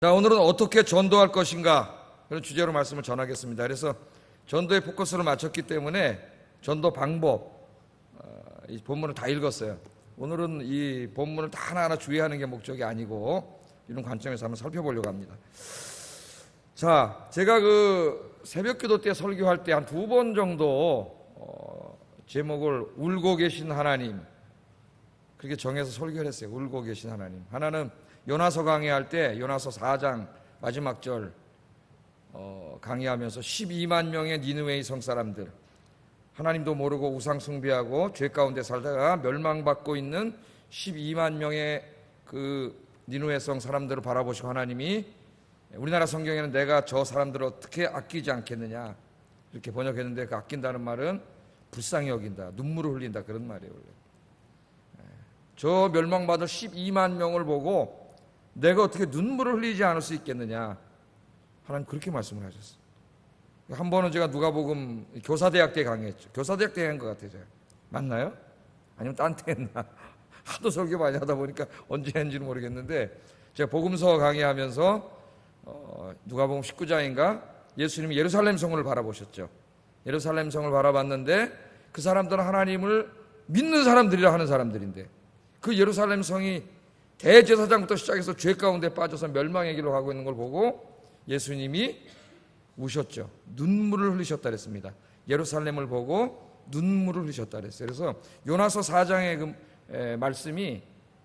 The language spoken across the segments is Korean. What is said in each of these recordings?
자, 오늘은 어떻게 전도할 것인가 그런 주제로 말씀을 전하겠습니다. 그래서 전도에 포커스를 맞췄기 때문에 전도 방법, 이 본문을 다 읽었어요. 오늘은 이 본문을 다 하나하나 주의하는 게 목적이 아니고 이런 관점에서 한번 살펴보려고 합니다. 자, 제가 그 새벽기도 때 설교할 때 한 2번 정도 제목을 울고 계신 하나님 그렇게 정해서 설교를 했어요. 울고 계신 하나님. 하나는 요나서 강의할 때 요나서 4장 마지막 절 강의하면서 12만 명의 니느웨의 성사람들, 하나님도 모르고 우상 숭배하고 죄 가운데 살다가 멸망받고 있는 12만 명의 그 니느웨 성 사람들을 바라보시고 하나님이, 우리나라 성경에는 내가 저 사람들을 어떻게 아끼지 않겠느냐 이렇게 번역했는데, 그 아낀다는 말은 불쌍히 여긴다, 눈물을 흘린다 그런 말이에요. 원래 저 멸망받을 12만 명을 보고 내가 어떻게 눈물을 흘리지 않을 수 있겠느냐, 하나님 그렇게 말씀을 하셨어요. 한 번은 제가 누가복음 교사대학 때 강의했죠. 교사대학 때 한 것 같아요. 제가. 맞나요? 아니면 딴 때 했나? 하도 설교 많이 하다 보니까 언제 했는지는 모르겠는데, 제가 복음서 강의하면서 누가복음 19장인가 예수님이 예루살렘 성을 바라보셨죠. 예루살렘 성을 바라봤는데 그 사람들은 하나님을 믿는 사람들이라 하는 사람들인데, 그 예루살렘 성이 대제사장부터 시작해서 죄 가운데 빠져서 멸망의 길로 가고 있는 걸 보고 예수님이 우셨죠. 눈물을 흘리셨다 그랬습니다. 예루살렘을 보고 눈물을 흘리셨다 그랬어요. 그래서 요나서 4장의 그 말씀이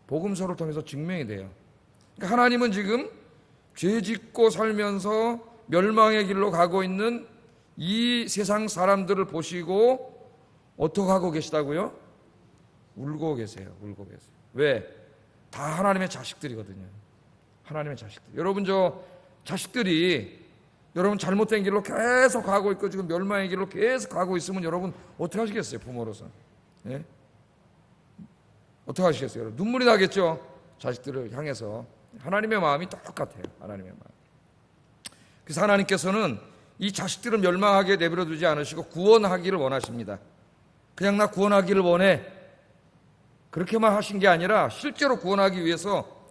복음서를 통해서 증명이 돼요. 그러니까 하나님은 지금 죄 짓고 살면서 멸망의 길로 가고 있는 이 세상 사람들을 보시고 어떻게 하고 계시다고요? 울고 계세요. 울고 계세요. 왜? 다 하나님의 자식들이거든요. 하나님의 자식들. 여러분 저 자식들이 여러분 잘못된 길로 계속 가고 있고 지금 멸망의 길로 계속 가고 있으면 여러분 어떻게 하시겠어요? 부모로서. 예? 어떻게 하시겠어요? 여러분? 눈물이 나겠죠? 자식들을 향해서. 하나님의 마음이 똑같아요. 하나님의 마음. 그래서 하나님께서는 이 자식들을 멸망하게 내버려 두지 않으시고 구원하기를 원하십니다. 그냥 나 구원하기를 원해, 그렇게만 하신 게 아니라 실제로 구원하기 위해서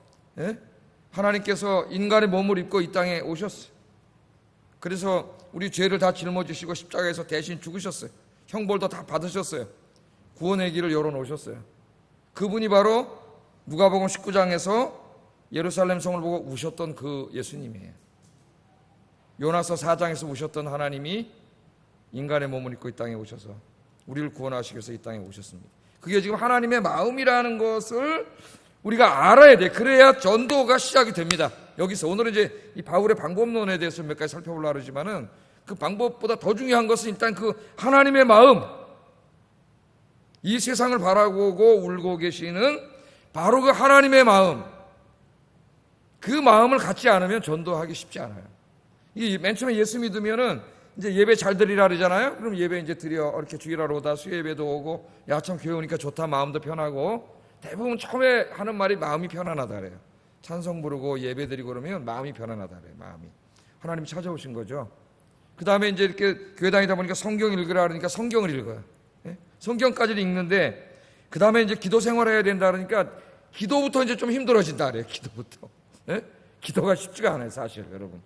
하나님께서 인간의 몸을 입고 이 땅에 오셨어요. 그래서 우리 죄를 다 짊어지시고 십자가에서 대신 죽으셨어요. 형벌도 다 받으셨어요. 구원의 길을 열어놓으셨어요. 그분이 바로 누가복음 19장에서 예루살렘 성을 보고 우셨던 그 예수님이에요. 요나서 4장에서 우셨던 하나님이 인간의 몸을 입고 이 땅에 오셔서 우리를 구원하시기 위해서 이 땅에 오셨습니다. 그게 지금 하나님의 마음이라는 것을 우리가 알아야 돼. 그래야 전도가 시작이 됩니다. 여기서 오늘은 이제 이 바울의 방법론에 대해서 몇 가지 살펴보려고 하지만은 그 방법보다 더 중요한 것은 일단 그 하나님의 마음, 이 세상을 바라보고 울고 계시는 바로 그 하나님의 마음, 그 마음을 갖지 않으면 전도하기 쉽지 않아요. 이게 맨 처음에 예수 믿으면은 이제 예배 잘 드리라 그러잖아요. 그럼 예배 이제 드려 이렇게 주일하러 오다 수요 예배도 오고, 야 참 교회 오니까 좋다, 마음도 편하고, 대부분 처음에 하는 말이 마음이 편안하다 그래요. 찬송 부르고 예배 드리고 그러면 마음이 편안하다 그래요. 마음이 하나님이 찾아오신 거죠. 그 다음에 이제 이렇게 교회 다니다 보니까 성경 읽으라 그러니까 성경을 읽어요. 성경까지는 읽는데 그 다음에 이제 기도 생활해야 된다 그러니까 기도부터 이제 좀 힘들어진다 그래요. 기도부터. 기도가 쉽지가 않아요, 사실. 여러분,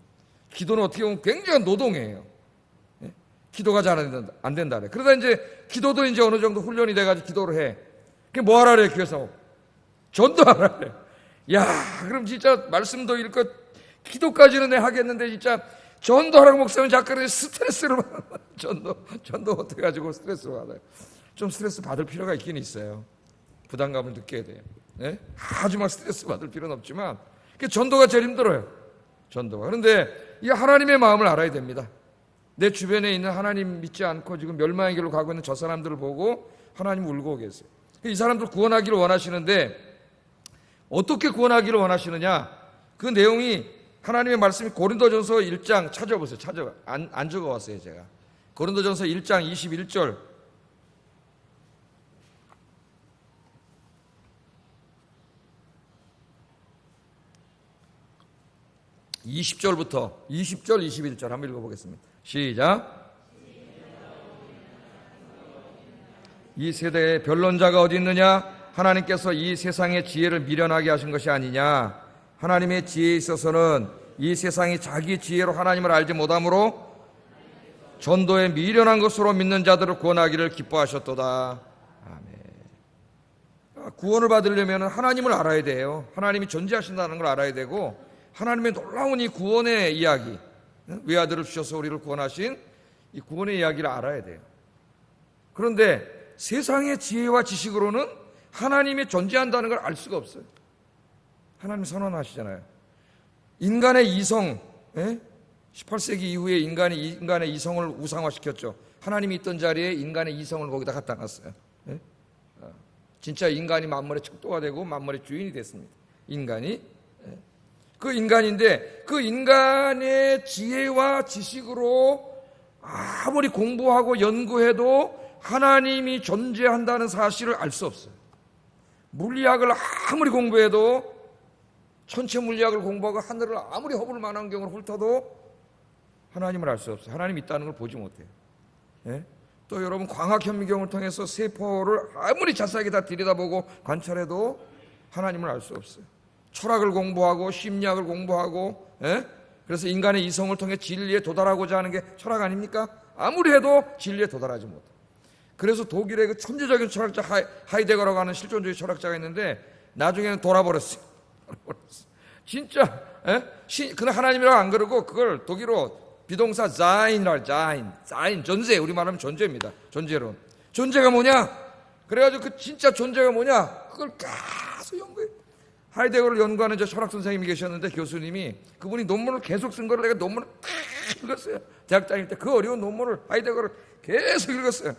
기도는 어떻게 보면 굉장한 노동이에요. 기도가 잘 안 된다 그래. 그러다 이제 기도도 이제 어느 정도 훈련이 돼가지고 기도를 해. 그게 뭐 하라 그래, 교회에서? 전도하라 그래. 야, 그럼 진짜 말씀도 읽고 기도까지는 내 하겠는데 진짜 전도하라고 목사님 자꾸 스트레스를 전도 어떻게 가지고 스트레스를 받아요? 좀 스트레스 받을 필요가 있긴 있어요. 부담감을 느껴야 돼요. 네? 아주 막 스트레스 받을 필요는 없지만 전도가 제일 힘들어요. 전도가. 그런데 이 하나님의 마음을 알아야 됩니다. 내 주변에 있는 하나님 믿지 않고 지금 멸망의 길로 가고 있는 저 사람들을 보고 하나님 울고 계세요. 이 사람들 구원하기를 원하시는데 어떻게 구원하기를 원하시느냐? 그 내용이 하나님의 말씀이 고린도전서 1장 찾아보세요. 안 적어왔어요, 제가. 고린도전서 1장 21절. (20절부터) 20절, 21절 한번 읽어보겠습니다. 시작. 이 세대에 변론자가 어디 있느냐? 하나님께서 이 세상의 지혜를 미련하게 하신 것이 아니냐? 하나님의 지혜에 있어서는 이 세상이 자기 지혜로 하나님을 알지 못함으로 전도에 미련한 것으로 믿는 자들을 구원하기를 기뻐하셨도다. 아멘. 구원을 받으려면 하나님을 알아야 돼요. 하나님이 존재하신다는 걸 알아야 되고, 하나님의 놀라운 이 구원의 이야기, 외아들을 주셔서 우리를 구원하신 이 구원의 이야기를 알아야 돼요. 그런데 세상의 지혜와 지식으로는 하나님이 존재한다는 걸 알 수가 없어요. 하나님 선언하시잖아요. 인간의 이성, 18세기 이후에 인간의 이성을 우상화시켰죠. 하나님이 있던 자리에 인간의 이성을 거기다 갖다 놨어요. 진짜 인간이 만물의 척도가 되고 만물의 주인이 됐습니다. 인간이. 그 인간인데 그 인간의 지혜와 지식으로 아무리 공부하고 연구해도 하나님이 존재한다는 사실을 알 수 없어요. 물리학을 아무리 공부해도, 천체 물리학을 공부하고 하늘을 아무리 허블 망원경으로 훑어도 하나님을 알 수 없어요. 하나님이 있다는 걸 보지 못해요. 또 여러분 광학 현미경을 통해서 세포를 아무리 자세하게 다 들여다보고 관찰해도 하나님을 알 수 없어요. 철학을 공부하고 심리학을 공부하고, 그래서 인간의 이성을 통해 진리에 도달하고자 하는 게 철학 아닙니까? 아무리 해도 진리에 도달하지 못해요. 그래서 독일의 그 천재적인 철학자 하이데거라고 하는 실존주의 철학자가 있는데 나중에는 돌아버렸어요. 진짜, 그는 하나님이라고 안 그러고 그걸 독일어 비동사 자인이라고, 자인, 존재, 우리 말하면 존재입니다. 존재론. 존재가 뭐냐? 그래가지고 그 진짜 존재가 뭐냐? 그걸 계속 연구해. 하이데거를 연구하는 저 철학 선생님이 계셨는데 교수님이, 그분이 논문을 계속 쓴 거를 내가 논문을 다 읽었어요. 대학 다닐 때 그 어려운 논문을 하이데거를 계속 읽었어요.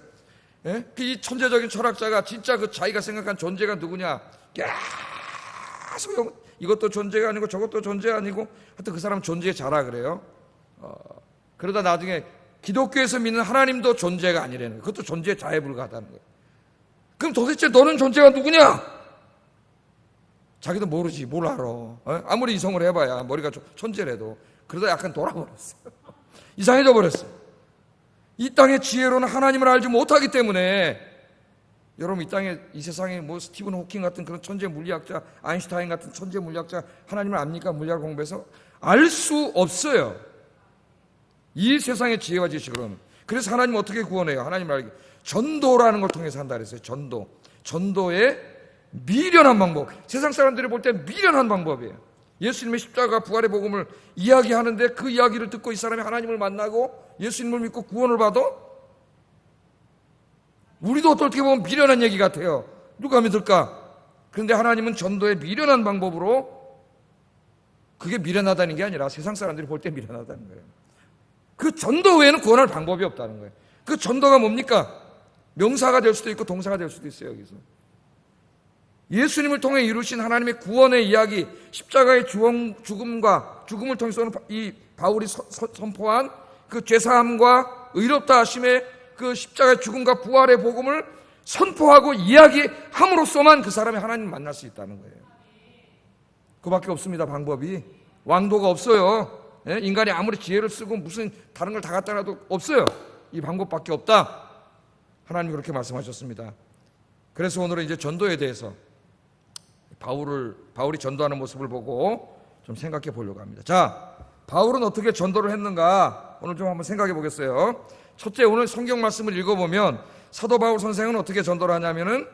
이 천재적인 철학자가 진짜 그 자기가 생각한 존재가 누구냐? 계속 이것도 존재가 아니고 저것도 존재 아니고, 하여튼 그 사람 존재에 자라 그래요. 그러다 나중에 기독교에서 믿는 하나님도 존재가 아니라는 거예요. 그것도 존재에 자해 불과하다는 거예요. 그럼 도대체 너는 존재가 누구냐? 자기도 모르지, 뭘 알아. 아무리 이성을 해봐야 머리가 천재래도. 그러다 약간 돌아버렸어요. 이상해져 버렸어요. 이 땅의 지혜로는 하나님을 알지 못하기 때문에, 여러분 이 세상에 뭐 스티븐 호킹 같은 그런 천재 물리학자, 아인슈타인 같은 천재 물리학자 하나님을 압니까? 물리학을 공부해서 알 수 없어요. 이 세상의 지혜와 지식으로는. 그래서 하나님 어떻게 구원해요? 하나님을 알기 전도라는 걸 통해서 한다 그랬어요. 전도의 미련한 방법. 세상 사람들이 볼 때 미련한 방법이에요. 예수님의 십자가 부활의 복음을 이야기하는데 그 이야기를 듣고 이 사람이 하나님을 만나고 예수님을 믿고 구원을 받아? 우리도 어떻게 보면 미련한 얘기 같아요. 누가 믿을까? 그런데 하나님은 전도의 미련한 방법으로, 그게 미련하다는 게 아니라 세상 사람들이 볼 때 미련하다는 거예요. 그 전도 외에는 구원할 방법이 없다는 거예요. 그 전도가 뭡니까? 명사가 될 수도 있고 동사가 될 수도 있어요. 여기서 예수님을 통해 이루신 하나님의 구원의 이야기, 십자가의 죽음을 통해서 이 바울이 선포한 그 죄사함과 의롭다 하심의 그 십자가의 죽음과 부활의 복음을 선포하고 이야기함으로써만 그 사람이 하나님을 만날 수 있다는 거예요. 그밖에 없습니다. 방법이. 왕도가 없어요. 인간이 아무리 지혜를 쓰고 무슨 다른 걸 다 갖다 놔도 없어요. 이 방법밖에 없다. 하나님이 그렇게 말씀하셨습니다. 그래서 오늘은 이제 전도에 대해서 바울이 전도하는 모습을 보고 좀 생각해 보려고 합니다. 자, 바울은 어떻게 전도를 했는가 오늘 좀 한번 생각해 보겠어요. 첫째, 오늘 성경 말씀을 읽어보면 사도 바울 선생은 어떻게 전도를 하냐면은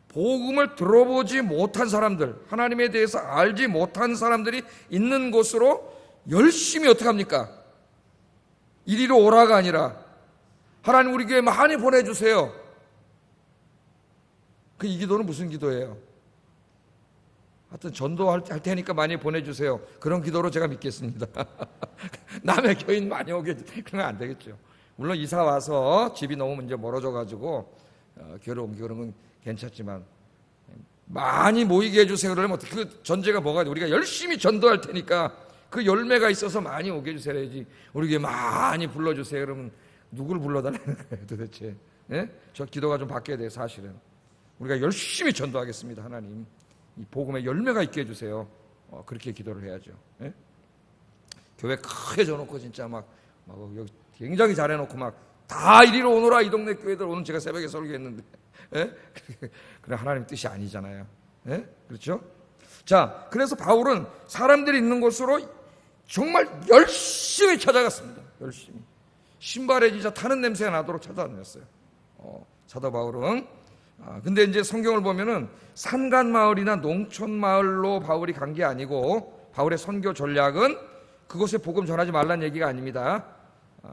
복음을 들어보지 못한 사람들, 하나님에 대해서 알지 못한 사람들이 있는 곳으로 열심히 어떻게 합니까? 이리로 오라가 아니라 하나님 우리 교회 많이 보내주세요. 이 기도는 무슨 기도예요? 하여튼 전도할 테니까 많이 보내주세요. 그런 기도로 제가 믿겠습니다. 남의 교인 많이 오게, 그러면 안 되겠죠. 물론 이사 와서 집이 너무 이제 멀어져가지고 교회를 옮기고 그런 건 괜찮지만 많이 모이게 해주세요. 그러면 어떻게, 그 전제가 뭐가 돼? 우리가 열심히 전도할 테니까 그 열매가 있어서 많이 오게 해주세요 해야지. 우리 교회 많이 불러주세요. 그러면 누굴 불러달라는 거예요 도대체? 저 기도가 좀 바뀌어야 돼요. 사실은 우리가 열심히 전도하겠습니다. 하나님 이 복음에 열매가 있게 해주세요. 그렇게 기도를 해야죠. 교회 크게 져놓고 진짜 막 여기 굉장히 잘해놓고 막 다 이리로 오너라 이 동네 교회들. 오늘 제가 새벽에 설교했는데 그래 하나님 뜻이 아니잖아요. 그렇죠? 자, 그래서 바울은 사람들이 있는 곳으로 정말 열심히 찾아갔습니다. 열심히. 신발에 진짜 타는 냄새가 나도록 찾아다녔어요. 사도 바울은. 근데 이제 성경을 보면은 산간 마을이나 농촌 마을로 바울이 간 게 아니고, 바울의 선교 전략은 그곳에 복음 전하지 말라는 얘기가 아닙니다.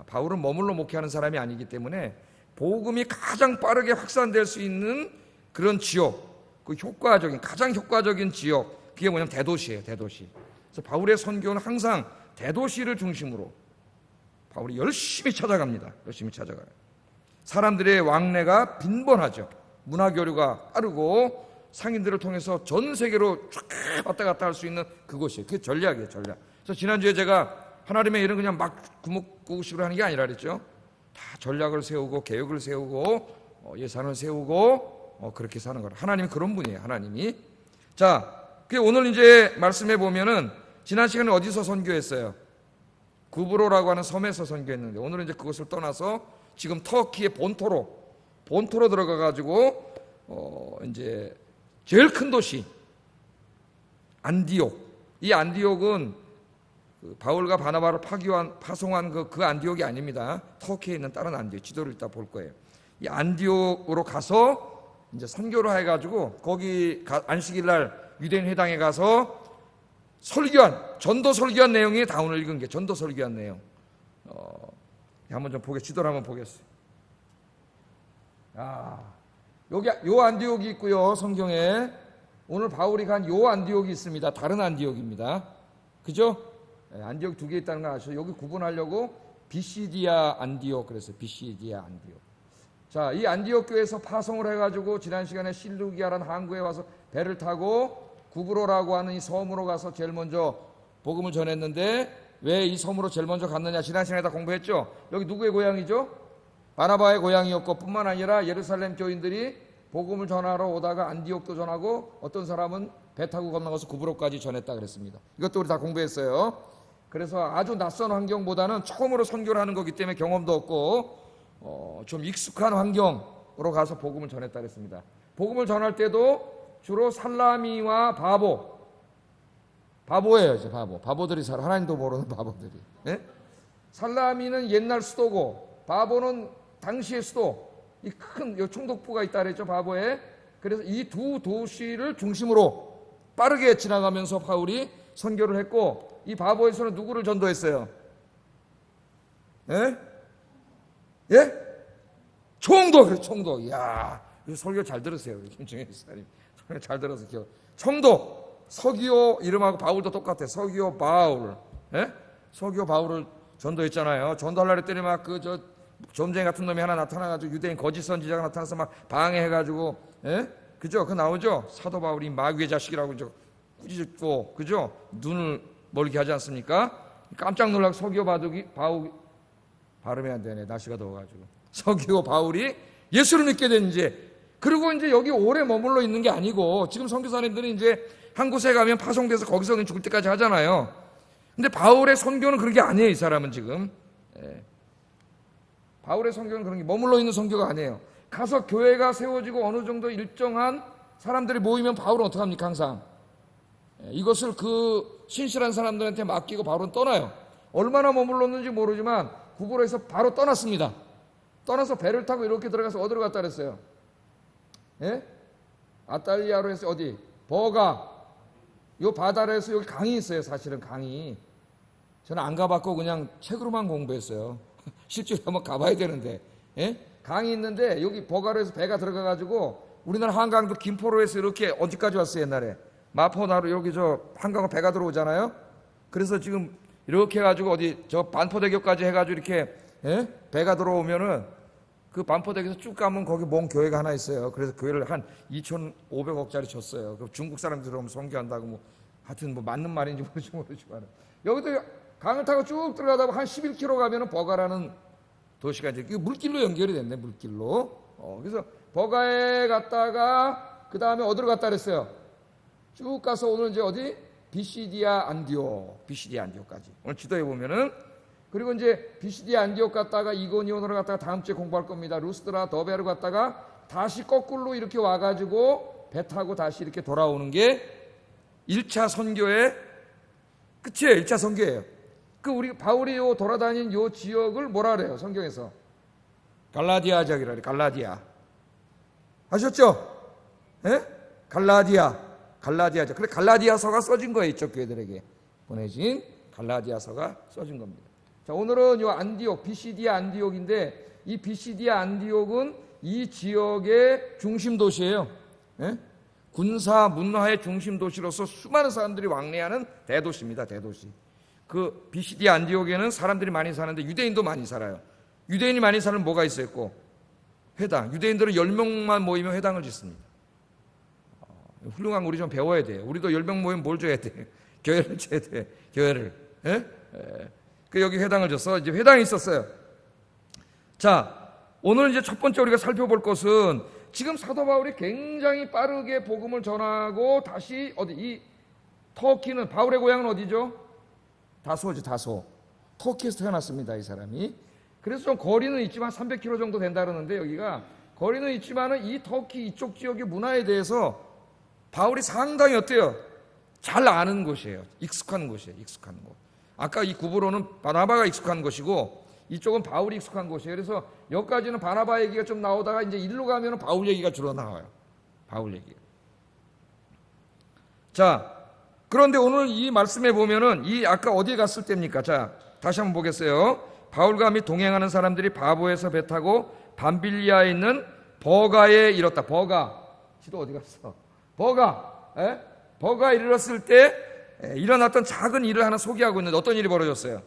바울은 머물러 목회하는 사람이 아니기 때문에 복음이 가장 빠르게 확산될 수 있는 그런 지역, 그 가장 효과적인 지역, 그게 뭐냐면 대도시예요. 대도시. 그래서 바울의 선교는 항상 대도시를 중심으로 바울이 열심히 찾아갑니다. 열심히 찾아가요. 사람들의 왕래가 빈번하죠. 문화교류가 빠르고 상인들을 통해서 전 세계로 쫙 왔다 갔다 할 수 있는 그곳이에요. 그게 전략이에요. 전략. 그래서 지난주에 제가 하나님의 일은 그냥 막 구목구식으로 하는 게 아니라 그랬죠. 다 전략을 세우고 계획을 세우고 예산을 세우고 그렇게 사는 거라. 하나님이 그런 분이에요. 하나님이. 자, 오늘 이제 말씀해 보면은 지난 시간에 어디서 선교했어요? 구브로라고 하는 섬에서 선교했는데, 오늘은 이제 그것을 떠나서 지금 터키의 본토로 들어가 가지고 이제 제일 큰 도시 안디옥. 이 안디옥은 바울과 바나바를 파송한 그 안디옥이 아닙니다. 터키에 있는 다른 안디옥. 지도를 이따 볼 거예요. 이 안디옥으로 가서 이제 선교를 해가지고 거기 안식일 날 유대인 회당에 가서 전도 설교한 내용이 다 오늘 읽은 게 전도 설교한 내용. 한번 좀 지도를 한번 보겠어요. 여기 요 안디옥이 있고요. 성경에 오늘 바울이 간 요 안디옥이 있습니다. 다른 안디옥입니다. 그죠? 안디옥 두 개 있다는 거 아시죠? 여기 구분하려고 비시디아 안디옥 그래서 비시디아 안디옥. 자, 이 안디옥 교회에서 파송을 해가지고 지난 시간에 실루기아라는 항구에 와서 배를 타고 구브로라고 하는 이 섬으로 가서 제일 먼저 복음을 전했는데, 왜 이 섬으로 제일 먼저 갔느냐? 지난 시간에 다 공부했죠? 여기 누구의 고향이죠? 바나바의 고향이었고, 뿐만 아니라 예루살렘 교인들이 복음을 전하러 오다가 안디옥도 전하고, 어떤 사람은 배 타고 건너가서 구브로까지 전했다 그랬습니다. 이것도 우리 다 공부했어요. 그래서 아주 낯선 환경보다는 처음으로 선교를 하는 거기 때문에 경험도 없고 좀 익숙한 환경으로 가서 복음을 전했다 그랬습니다. 복음을 전할 때도 주로 살라미와 바보예요. 이제 바보들이 살아. 하나님도 모르는 바보들이. 예? 살라미는 옛날 수도고, 바보는 당시의 수도. 이 큰 총독부가 있다 그랬죠, 바보에. 그래서 이 두 도시를 중심으로 빠르게 지나가면서 바울이 선교를 했고, 이 바보에서는 누구를 전도했어요? 예? 예? 총독. 총독. 이야, 설교 잘 들으세요. 김정혜 목사님. 잘 들어서 기억. 총독. 서기오 이름하고 바울도 똑같아. 서기오 바울. 예? 서기오 바울을 전도했잖아요. 전도하려고 했더니 막 점쟁이 같은 놈이 하나 나타나가지고 유대인 거짓 선지자가 나타나서 막 방해해가지고, 예? 그죠? 그거 나오죠? 사도 바울이 마귀의 자식이라고 이제 꾸짖고, 그죠? 눈을 멀게 하지 않습니까? 깜짝 놀라고 서기오 바울 발음이 안 되네. 날씨가 더워가지고. 서기오 바울이 예수를 믿게 된 이제. 그리고 이제 여기 오래 머물러 있는 게 아니고, 지금 선교사님들은 이제 한 곳에 가면 파송돼서 거기서 그냥 죽을 때까지 하잖아요. 근데 바울의 선교는 그런 게 아니에요. 이 사람은 지금. 예. 바울의 선교는 그런 게 머물러 있는 선교가 아니에요. 가서 교회가 세워지고 어느 정도 일정한 사람들이 모이면 바울은 어떻게 합니까? 항상 이것을 그 신실한 사람들한테 맡기고 바울은 떠나요. 얼마나 머물렀는지 모르지만 구브로에서 바로 떠났습니다. 떠나서 배를 타고 이렇게 들어가서 어디로 갔다 그랬어요? 예? 아탈리아로 해서 어디? 버가. 요 바다에서 여기 강이 있어요. 사실은 강이. 저는 안 가봤고 그냥 책으로만 공부했어요. 실제로 한번 가봐야 되는데. 예? 강이 있는데 여기 버가로 해서 배가 들어가가지고, 우리나라 한강도 김포로 해서 이렇게 어디까지 왔어요? 옛날에 마포나루 여기 한강으로 배가 들어오잖아요. 그래서 지금 이렇게 해가지고 어디 반포대교까지 해가지고 이렇게, 예? 배가 들어오면은 그 반포대교에서 쭉 가면 거기 먼 교회가 하나 있어요. 그래서 교회를 한 2,500억짜리 줬어요. 그 중국 사람들 오면 선교한다고 뭐 하여튼 뭐 맞는 말인지 모르지만 여기도 강을 타고 쭉 들어가다 한 11km 가면은 버가라는 도시가 이제 물길로 연결이 됐네. 물길로. 그래서 버가에 갔다가 그 다음에 어디로 갔다 그랬어요? 쭉 가서 오늘 이제 어디? 비시디아 안디옥까지. 오늘 지도에 보면은, 그리고 이제 비시디아 안디옥 갔다가 이고니온으로 갔다가 다음 주에 공부할 겁니다. 루스드라 더베로 갔다가 다시 거꾸로 이렇게 와가지고 배 타고 다시 이렇게 돌아오는 게 1차 선교의 끝이에요. 1차 선교예요. 그 우리 바울이 요 돌아다닌 요 지역을 뭐라 그래요? 성경에서 갈라디아 지역이라 그래. 갈라디아. 아셨죠? 예? 갈라디아 지역. 그래 갈라디아서가 써진 거예요. 이쪽 교회들에게 보내진 갈라디아서가 써진 겁니다. 자, 오늘은 요 안디옥, 비시디아 안디옥인데 이 비시디아 안디옥은 이 지역의 중심 도시예요. 예? 군사 문화의 중심 도시로서 수많은 사람들이 왕래하는 대도시입니다. 대도시. 그 비시디아 안디옥에는 사람들이 많이 사는데 유대인도 많이 살아요. 유대인이 많이 사는 뭐가 있었고? 회당. 유대인들은 10명만 모이면 회당을 짓습니다. 훌륭한 거 우리 좀 배워야 돼요. 우리도 10명 모이면 뭘 줘야 돼? 교회를 줘야 돼. 교회를. 예? 그 여기 회당을 줬어. 이제 회당이 있었어요. 자, 오늘 이제 첫 번째 우리가 살펴볼 것은 지금 사도 바울이 굉장히 빠르게 복음을 전하고 다시 어디 이 터키는 바울의 고향은 어디죠? 다소죠. 다소. 터키에서 태어났습니다. 이 사람이. 그래서 좀 거리는 있지만 300km 정도 된다 그러는데 여기가 거리는 있지만은 이 터키 이쪽 지역의 문화에 대해서 바울이 상당히 어때요? 잘 아는 곳이에요. 익숙한 곳이에요. 익숙한 곳. 아까 이 구브로는 바나바가 익숙한 곳이고 이쪽은 바울이 익숙한 곳이에요. 그래서 여기까지는 바나바 얘기가 좀 나오다가 이제 일로 가면은 바울 얘기가 주로 나와요. 바울 얘기가. 자, 그런데 오늘 이 말씀에 보면은 이 아까 어디에 갔을 때입니까? 자, 다시 한번 보겠어요. 바울과 및 동행하는 사람들이 바보에서 배 타고 밤빌리아에 있는 버가에 이뤘다. 버가. 지도 어디 갔어? 버가. 예? 버가에 이르렀을 때 일어났던 작은 일을 하나 소개하고 있는데 어떤 일이 벌어졌어요?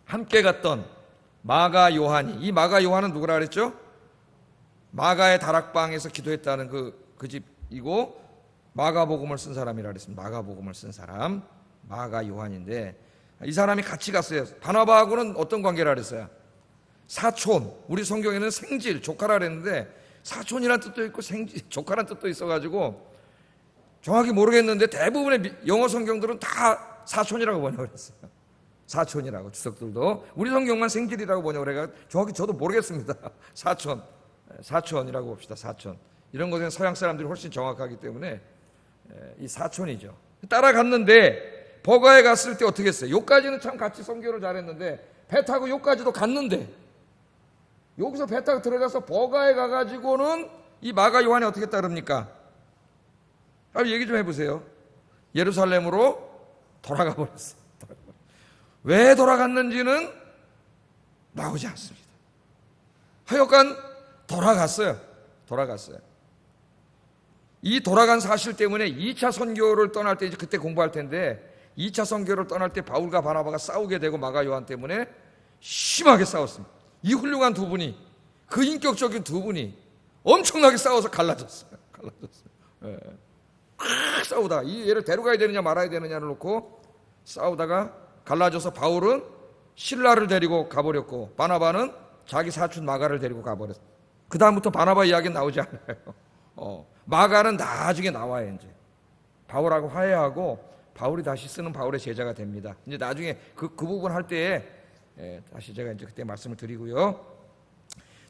함께 갔던 마가 요한이, 이 마가 요한은 누구라 그랬죠? 마가의 다락방에서 기도했다는 그 집이고 마가복음을 쓴 사람이라 그랬습니다. 마가복음을 쓴 사람 마가 요한인데 이 사람이 같이 갔어요. 바나바하고는 어떤 관계라 그랬어요? 사촌. 우리 성경에는 생질, 조카라 그랬는데 사촌이라는 뜻도 있고 생질, 조카라는 뜻도 있어가지고 정확히 모르겠는데 대부분의 영어 성경들은 다 사촌이라고 번역을 했어요. 사촌이라고 주석들도. 우리 성경만 생질이라고 번역을 해가 정확히 저도 모르겠습니다. 사촌이라고 봅시다. 사촌. 이런 것은 서양 사람들이 훨씬 정확하기 때문에 이 사촌이죠. 따라갔는데 버가에 갔을 때 어떻게 했어요? 요까지는 참 같이 선교를 잘했는데 배 타고 요까지도 갔는데 여기서 배 타고 들어가서 버가에 가가지고는 이 마가 요한이 어떻게 따릅니까? 빨리 얘기 좀 해보세요. 예루살렘으로 돌아가 버렸어요. 왜 돌아갔는지는 나오지 않습니다. 하여간 돌아갔어요. 이 돌아간 사실 때문에 2차 선교를 떠날 때 이제 그때 공부할 텐데 2차 선교를 떠날 때 바울과 바나바가 싸우게 되고 마가 요한 때문에 심하게 싸웠습니다. 이 훌륭한 두 분이, 그 인격적인 두 분이 엄청나게 싸워서 갈라졌어요. 예. 싸우다가 이 얘를 데려가야 되느냐 말아야 되느냐를 놓고 싸우다가 갈라져서 바울은 실라를 데리고 가버렸고 바나바는 자기 사촌 마가를 데리고 가버렸어요. 그 다음부터 바나바 이야기는 나오지 않아요. 마가는 나중에 나와요. 이제 바울하고 화해하고 바울이 다시 쓰는 바울의 제자가 됩니다. 이제 나중에 그 부분 할 때에 다시 제가 이제 그때 말씀을 드리고요.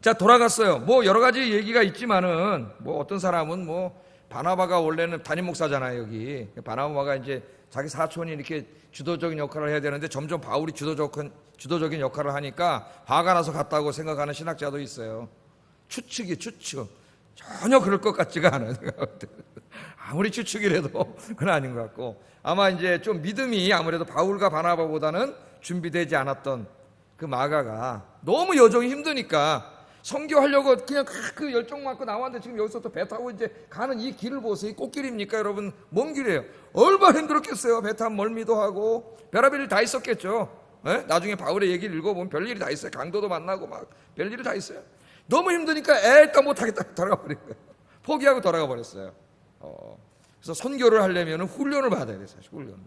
자, 돌아갔어요. 뭐 여러 가지 얘기가 있지만은 뭐 어떤 사람은 뭐 바나바가 원래는 담임 목사잖아요. 여기 바나바가 이제 자기 사촌이 이렇게 주도적인 역할을 해야 되는데 점점 바울이 주도적인 역할을 하니까 화가 나서 갔다고 생각하는 신학자도 있어요. 추측. 전혀 그럴 것 같지가 않아요. 아무리 추측이라도 그건 아닌 것 같고 아마 이제 좀 믿음이 아무래도 바울과 바나바보다는 준비되지 않았던 그 마가가 너무 여정이 힘드니까 선교하려고 그냥 그 열정 갖고 나왔는데 지금 여기서 또 배 타고 이제 가는 이 길을 보세요. 이 꽃길입니까 여러분? 먼 길이에요. 얼마나 힘들었겠어요. 배 타면 멀미도 하고 별의별 일 다 있었겠죠. 네? 나중에 바울의 얘기를 읽어보면 별일이 다 있어요. 강도도 만나고 막 별일이 다 있어요. 너무 힘드니까 일단 못하겠다 돌아가 버린 거예요. 포기하고 돌아가 버렸어요. 그래서 선교를 하려면 훈련을 받아야 돼요. 사실 훈련.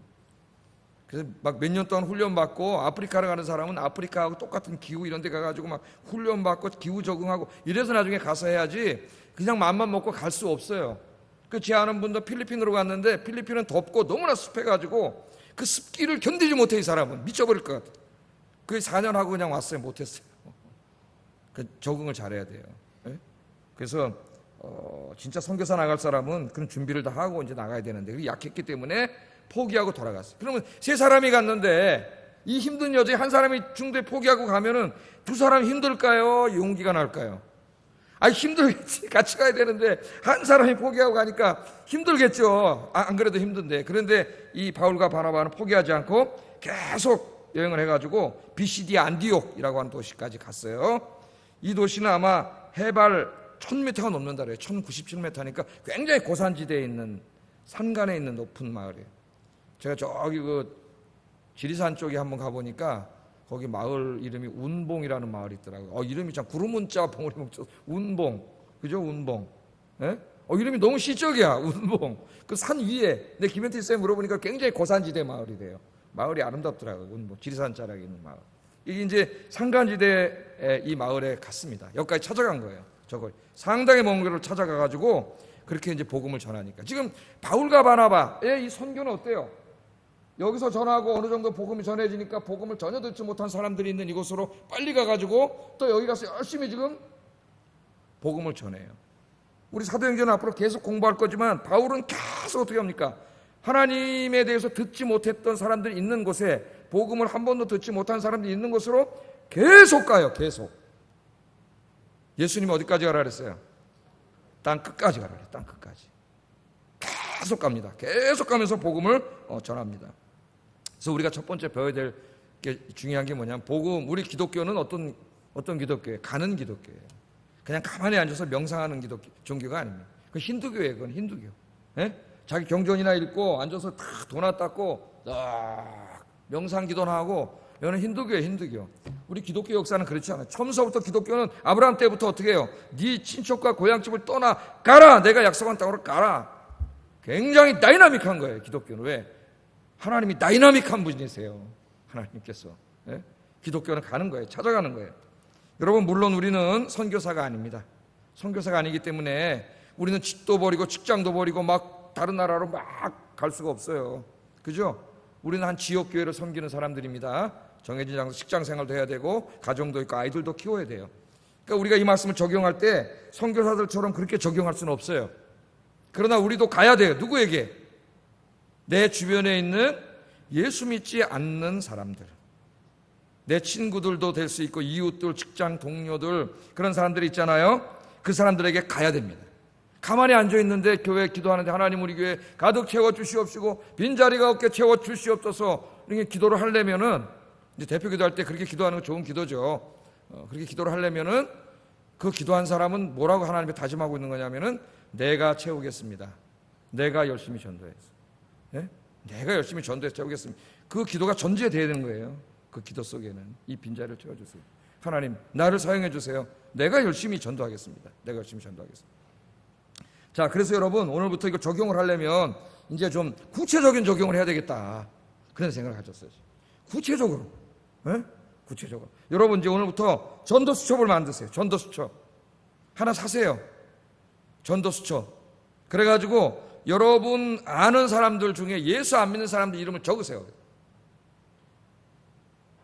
그래서 막 몇 년 동안 훈련 받고 아프리카를 가는 사람은 아프리카하고 똑같은 기후 이런 데 가가지고 막 훈련 받고 기후 적응하고 이래서 나중에 가서 해야지 그냥 맘만 먹고 갈 수 없어요. 제 아는 분도 필리핀으로 갔는데 필리핀은 덥고 너무나 습해가지고 그 습기를 견디지 못해. 이 사람은 미쳐버릴 것 같아. 그 4년 하고 그냥 왔어요. 못했어요. 적응을 잘해야 돼요. 네? 그래서 진짜 선교사 나갈 사람은 그런 준비를 다 하고 이제 나가야 되는데 약했기 때문에 포기하고 돌아갔어요. 그러면 세 사람이 갔는데 이 힘든 여정에 한 사람이 중도에 포기하고 가면은 두 사람이 힘들까요? 용기가 날까요? 힘들겠지. 같이 가야 되는데 한 사람이 포기하고 가니까 힘들겠죠. 안 그래도 힘든데. 그런데 이 바울과 바나바는 포기하지 않고 계속 여행을 해가지고 비시디 안디옥이라고 하는 도시까지 갔어요. 이 도시는 아마 해발 1000m가 넘는다 그래요. 1097m니까 굉장히 고산지대에 있는 산간에 있는 높은 마을이에요. 제가 저기 지리산 쪽에 한번 가보니까 거기 마을 이름이 운봉이라는 마을이 있더라고요. 이름이 참 구름문자 봉우리 뭉쳐 운봉, 그죠? 운봉. 예? 이름이 너무 시적이야. 운봉. 그 산 위에 내 김현태 쌤 물어보니까 굉장히 고산지대 마을이래요. 마을이 아름답더라고요. 운봉, 지리산 자락에 있는 마을. 이게 이제 산간지대 이 마을에 갔습니다. 여기까지 찾아간 거예요. 저걸 상당히 먼 길을 찾아가가지고 그렇게 이제 복음을 전하니까 지금 바울과 바나바의 이 선교는 어때요? 여기서 전하고 어느 정도 복음이 전해지니까 복음을 전혀 듣지 못한 사람들이 있는 이곳으로 빨리 가가지고 또 여기 가서 열심히 지금 복음을 전해요. 우리 사도행전은 앞으로 계속 공부할 거지만 바울은 계속 어떻게 합니까? 하나님에 대해서 듣지 못했던 사람들이 있는 곳에 복음을 한 번도 듣지 못한 사람들이 있는 곳으로 계속 가요. 계속. 예수님이 어디까지 가라 그랬어요? 땅 끝까지 가라 그래요. 땅 끝까지. 계속 갑니다. 계속 가면서 복음을 전합니다. 그래서 우리가 첫 번째 배워야 될 게 중요한 게 뭐냐면 복음, 우리 기독교는 어떤 기독교예요? 가는 기독교예요. 그냥 가만히 앉아서 명상하는 종교가 아닙니다. 그건 힌두교예요. 그건 힌두교. 예? 자기 경전이나 읽고 앉아서 다 도나 닦고 명상 기도나 하고 이거는 힌두교예요. 힌두교. 우리 기독교 역사는 그렇지 않아요. 처음서부터 기독교는 아브라함 때부터 어떻게 해요? 네 친척과 고향집을 떠나 가라. 내가 약속한 땅으로 가라. 굉장히 다이나믹한 거예요. 기독교는. 왜? 하나님이 다이나믹한 분이세요. 하나님께서. 예? 기독교는 가는 거예요. 찾아가는 거예요. 여러분 물론 우리는 선교사가 아닙니다. 선교사가 아니기 때문에 우리는 집도 버리고 직장도 버리고 막 다른 나라로 막 갈 수가 없어요. 그죠? 우리는 한 지역교회를 섬기는 사람들입니다. 정해진 장소 직장 생활도 해야 되고 가정도 있고 아이들도 키워야 돼요. 그러니까 우리가 이 말씀을 적용할 때 선교사들처럼 그렇게 적용할 수는 없어요. 그러나 우리도 가야 돼요. 누구에게? 내 주변에 있는 예수 믿지 않는 사람들. 내 친구들도 될 수 있고 이웃들, 직장 동료들 그런 사람들이 있잖아요. 그 사람들에게 가야 됩니다. 가만히 앉아있는데 교회 기도하는데 하나님 우리 교회 가득 채워주시옵시고 빈자리가 없게 채워주시옵소서 이렇게 기도를 하려면은 이제 대표 기도할 때 그렇게 기도하는 거 좋은 기도죠. 그렇게 기도를 하려면은 그 기도한 사람은 뭐라고 하나님께 다짐하고 있는 거냐면은 내가 채우겠습니다. 내가 열심히 전도해서. 네? 내가 열심히 전도해서 채우겠습니다. 그 기도가 전제돼야 되는 거예요. 그 기도 속에는 이 빈자리를 채워주세요. 하나님 나를 사용해 주세요. 내가 열심히 전도하겠습니다. 내가 열심히 전도하겠습니다. 자, 그래서 여러분 오늘부터 이거 적용을 하려면 이제 좀 구체적인 적용을 해야 되겠다 그런 생각을 가졌어요. 구체적으로. 네? 구체적으로. 여러분 이제 오늘부터 전도수첩을 만드세요. 전도수첩 하나 사세요. 전도수첩. 그래가지고 여러분 아는 사람들 중에 예수 안 믿는 사람들 이름을 적으세요.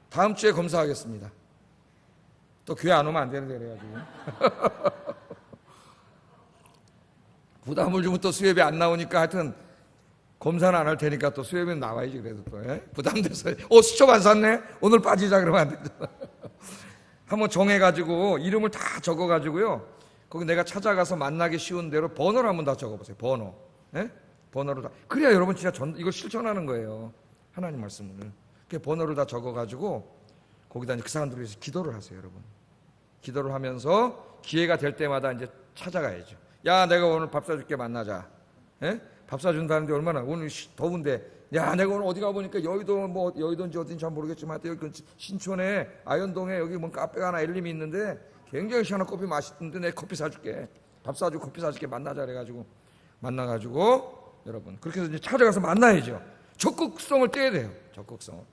다음 주에 검사하겠습니다. 또 교회 안 오면 안 되는데 그래가지고 부담을 주면 또 수협이 안 나오니까 하여튼 검사는 안 할 테니까 또 수협은 나와야지. 그래도 또 부담돼서 수첩 안 샀네? 오늘 빠지자 그러면 안 되잖아. 한번 정해가지고 이름을 다 적어가지고요 거기 내가 찾아가서 만나기 쉬운 대로 번호를 한번 다 적어보세요. 번호. 번호를 다. 그래야 여러분 진짜 이거 실천하는 거예요. 하나님 말씀을. 그 번호를 다 적어가지고 거기다 이제 그 사람들을 위해서 기도를 하세요. 여러분. 기도를 하면서 기회가 될 때마다 이제 찾아가야죠. 야, 내가 오늘 밥 사줄게. 만나자. 밥 사준다는데 얼마나 오늘 더운데. 야, 내가 오늘 어디 가보니까 여의도 여의도인지 어딘지 잘 모르겠지만 하여튼 여기 신촌에 아현동에 여기 뭐 카페가 하나 엘림이 있는데 굉장히 시원한 커피 맛있는데 내가 커피 사줄게. 밥 사주고 커피 사줄게. 만나자 그래가지고 만나가지고 여러분 그렇게 해서 이제 찾아가서 만나야죠. 적극성을 떼야 돼요. 적극성을.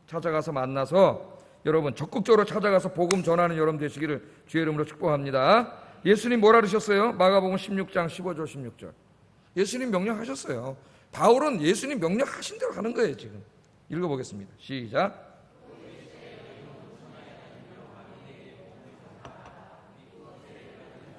찾아가서 만나서 여러분 적극적으로 찾아가서 복음 전하는 여러분 되시기를 주의 이름으로 축복합니다. 예수님 뭐라 그러셨어요? 마가복음 16장 15절 16절. 예수님 명령하셨어요. 바울은 예수님 명령하신 대로 하는 거예요. 지금 읽어보겠습니다. 시작.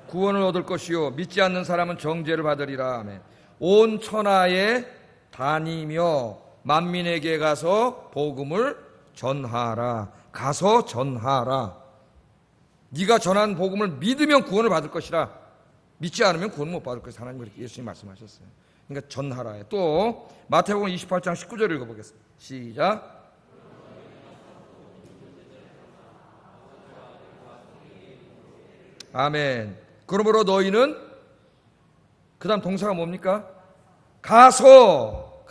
구원을 얻을 것이요 믿지 않는 사람은 정죄를 받으리라. 아멘. 온 천하에 다니며 만민에게 가서 복음을 전하라. 가서 전하라. 네가 전한 복음을 믿으면 구원을 받을 것이라. 믿지 않으면 구원을 못 받을 것이다. 하나님 그렇게 예수님 말씀하셨어요. 그러니까 전하라. 또 마태복음 28장 19절 읽어보겠습니다. 시작. 아멘. 그러므로 너희는, 그 다음 동사가 뭡니까? 가서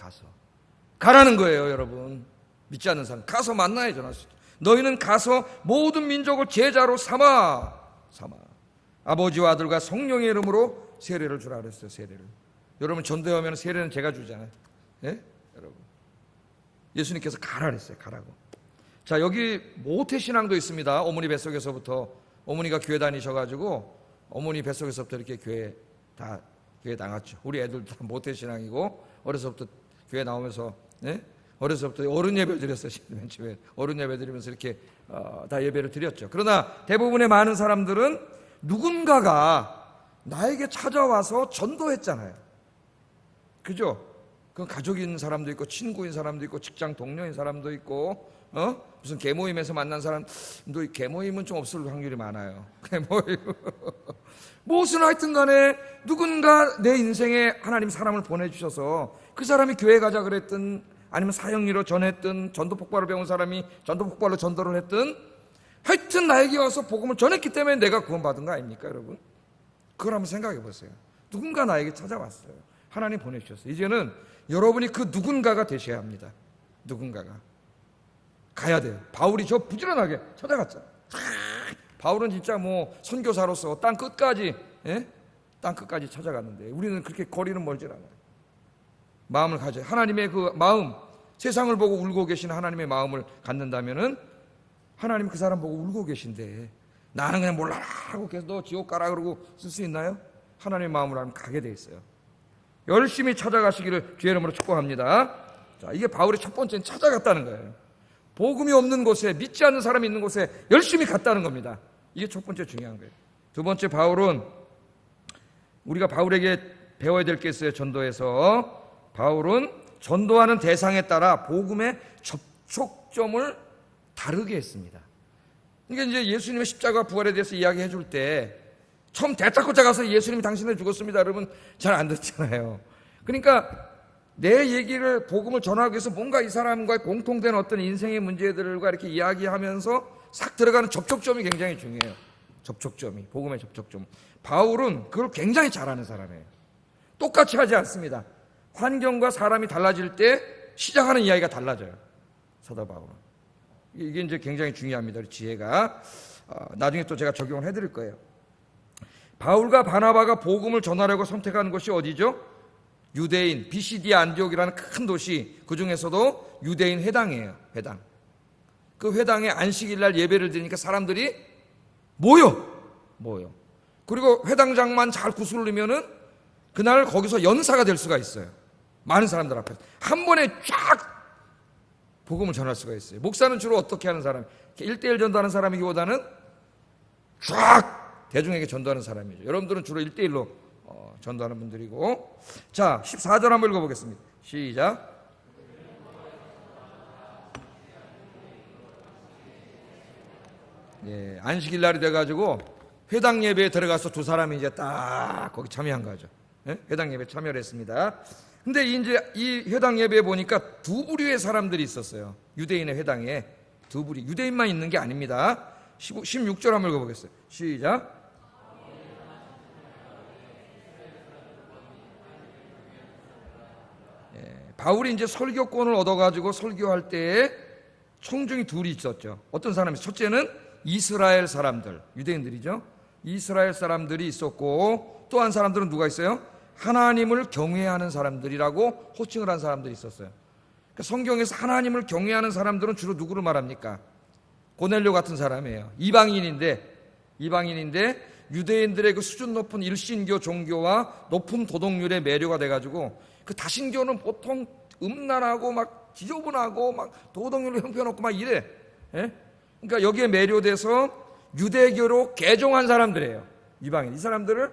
가라는 거예요. 여러분, 믿지 않는 사람 가서 만나야 전할 수 있다. 너희는 가서 모든 민족을 제자로 삼아 아버지와 아들과 성령의 이름으로 세례를 주라 그랬어요. 세례를. 여러분, 전도하면 세례는 제가 주잖아요. 예? 여러분, 예수님께서 가라 그랬어요. 가라고. 자, 여기 모태신앙도 있습니다. 어머니 뱃속에서부터, 어머니가 교회 다니셔가지고 어머니 뱃속에서부터 이렇게 교회 나갔죠. 우리 애들도 다 모태신앙이고, 어려서부터 교회 나오면서, 예? 어려서부터 어른 예배 드렸어요. 맨 처음에 어른 예배 드리면서 이렇게 다 예배를 드렸죠. 그러나 대부분의 많은 사람들은 누군가가 나에게 찾아와서 전도했잖아요. 그죠? 그 가족인 사람도 있고, 친구인 사람도 있고, 직장 동료인 사람도 있고, 무슨 개모임에서 만난 사람도, 개모임은 좀 없을 확률이 많아요. 개모임. 무슨 하여튼 간에 누군가 내 인생에 하나님 사람을 보내주셔서 그 사람이 교회 가자 그랬든, 아니면 사형리로 전했든, 전도 폭발을 배운 사람이 전도 폭발로 전도를 했든, 하여튼 나에게 와서 복음을 전했기 때문에 내가 구원받은 거 아닙니까, 여러분? 그걸 한번 생각해 보세요. 누군가 나에게 찾아왔어요. 하나님 보내주셨어요. 이제는 여러분이 그 누군가가 되셔야 합니다. 누군가가 가야 돼요. 바울이 저 부지런하게 찾아갔잖아요. 바울은 진짜 뭐 선교사로서 땅 끝까지, 예? 땅 끝까지 찾아갔는데, 우리는 그렇게 거리는 멀질 않아요. 마음을 가져요. 하나님의 그 마음, 세상을 보고 울고 계신 하나님의 마음을 갖는다면은, 하나님 그 사람 보고 울고 계신데 나는 그냥 몰라라 하고 계속 너 지옥 가라 그러고 쓸 수 있나요? 하나님의 마음으로 하면 가게 돼 있어요. 열심히 찾아가시기를 주의 이름으로 축복합니다. 자, 이게 바울의 첫 번째는 찾아갔다는 거예요. 복음이 없는 곳에, 믿지 않는 사람이 있는 곳에 열심히 갔다는 겁니다. 이게 첫 번째 중요한 거예요. 두 번째, 바울은, 우리가 바울에게 배워야 될 게 있어요. 전도에서 바울은 전도하는 대상에 따라 복음의 접촉점을 다르게 했습니다. 그러니까 이제 예수님의 십자가 부활에 대해서 이야기해 줄 때 처음 대타코자 가서 예수님이 당신을 죽었습니다, 여러분 잘 안 듣잖아요. 그러니까 내 얘기를, 복음을 전하기 위해서 뭔가 이 사람과의 공통된 어떤 인생의 문제들과 이렇게 이야기하면서 싹 들어가는 접촉점이 굉장히 중요해요. 접촉점이, 복음의 접촉점. 바울은 그걸 굉장히 잘하는 사람이에요. 똑같이 하지 않습니다. 환경과 사람이 달라질 때 시작하는 이야기가 달라져요. 사도 바울은. 이게 이제 굉장히 중요합니다. 지혜가. 나중에 또 제가 적용을 해드릴 거예요. 바울과 바나바가 복음을 전하려고 선택한 곳이 어디죠? 유대인, 비시디아 안디옥이라는 큰 도시, 그 중에서도 유대인 회당이에요. 회당. 그 회당에 안식일 날 예배를 드리니까 사람들이 모여. 그리고 회당장만 잘 구슬리면은 그날 거기서 연사가 될 수가 있어요. 많은 사람들 앞에서 한 번에 쫙 복음을 전할 수가 있어요. 목사는 주로 어떻게 하는 사람? 1대1 전도하는 사람이기보다는 쫙 대중에게 전도하는 사람이죠. 여러분들은 주로 1대1로 전도하는 분들이고. 자, 14절 한번 읽어보겠습니다. 시작. 예, 안식일 날이 돼가지고 회당 예배에 들어가서 두 사람이 이제 딱 거기 참여한 거죠. 예? 회당 예배에 참여를 했습니다. 근데 이제 이 회당 예배에 보니까 두 부류의 사람들이 있었어요. 유대인의 회당에 두 부류. 유대인만 있는 게 아닙니다. 16절 한번 읽어보겠어요. 시작. 바울이 이제 설교권을 얻어가지고 설교할 때에 청중이 둘이 있었죠. 어떤 사람이? 첫째는 이스라엘 사람들, 유대인들이죠. 이스라엘 사람들이 있었고, 또 한 사람들은 누가 있어요? 하나님을 경외하는 사람들이라고 호칭을 한 사람들이 있었어요. 그러니까 성경에서 하나님을 경외하는 사람들은 주로 누구를 말합니까? 고넬료 같은 사람이에요. 이방인인데 유대인들의 그 수준 높은 일신교 종교와 높은 도덕률에 매료가 돼가지고, 그 다신교는 보통 음란하고 막 지저분하고 막 도덕률을 형편없고 막 이래. 예? 그러니까 여기에 매료돼서 유대교로 개종한 사람들이에요. 이방인. 이 사람들을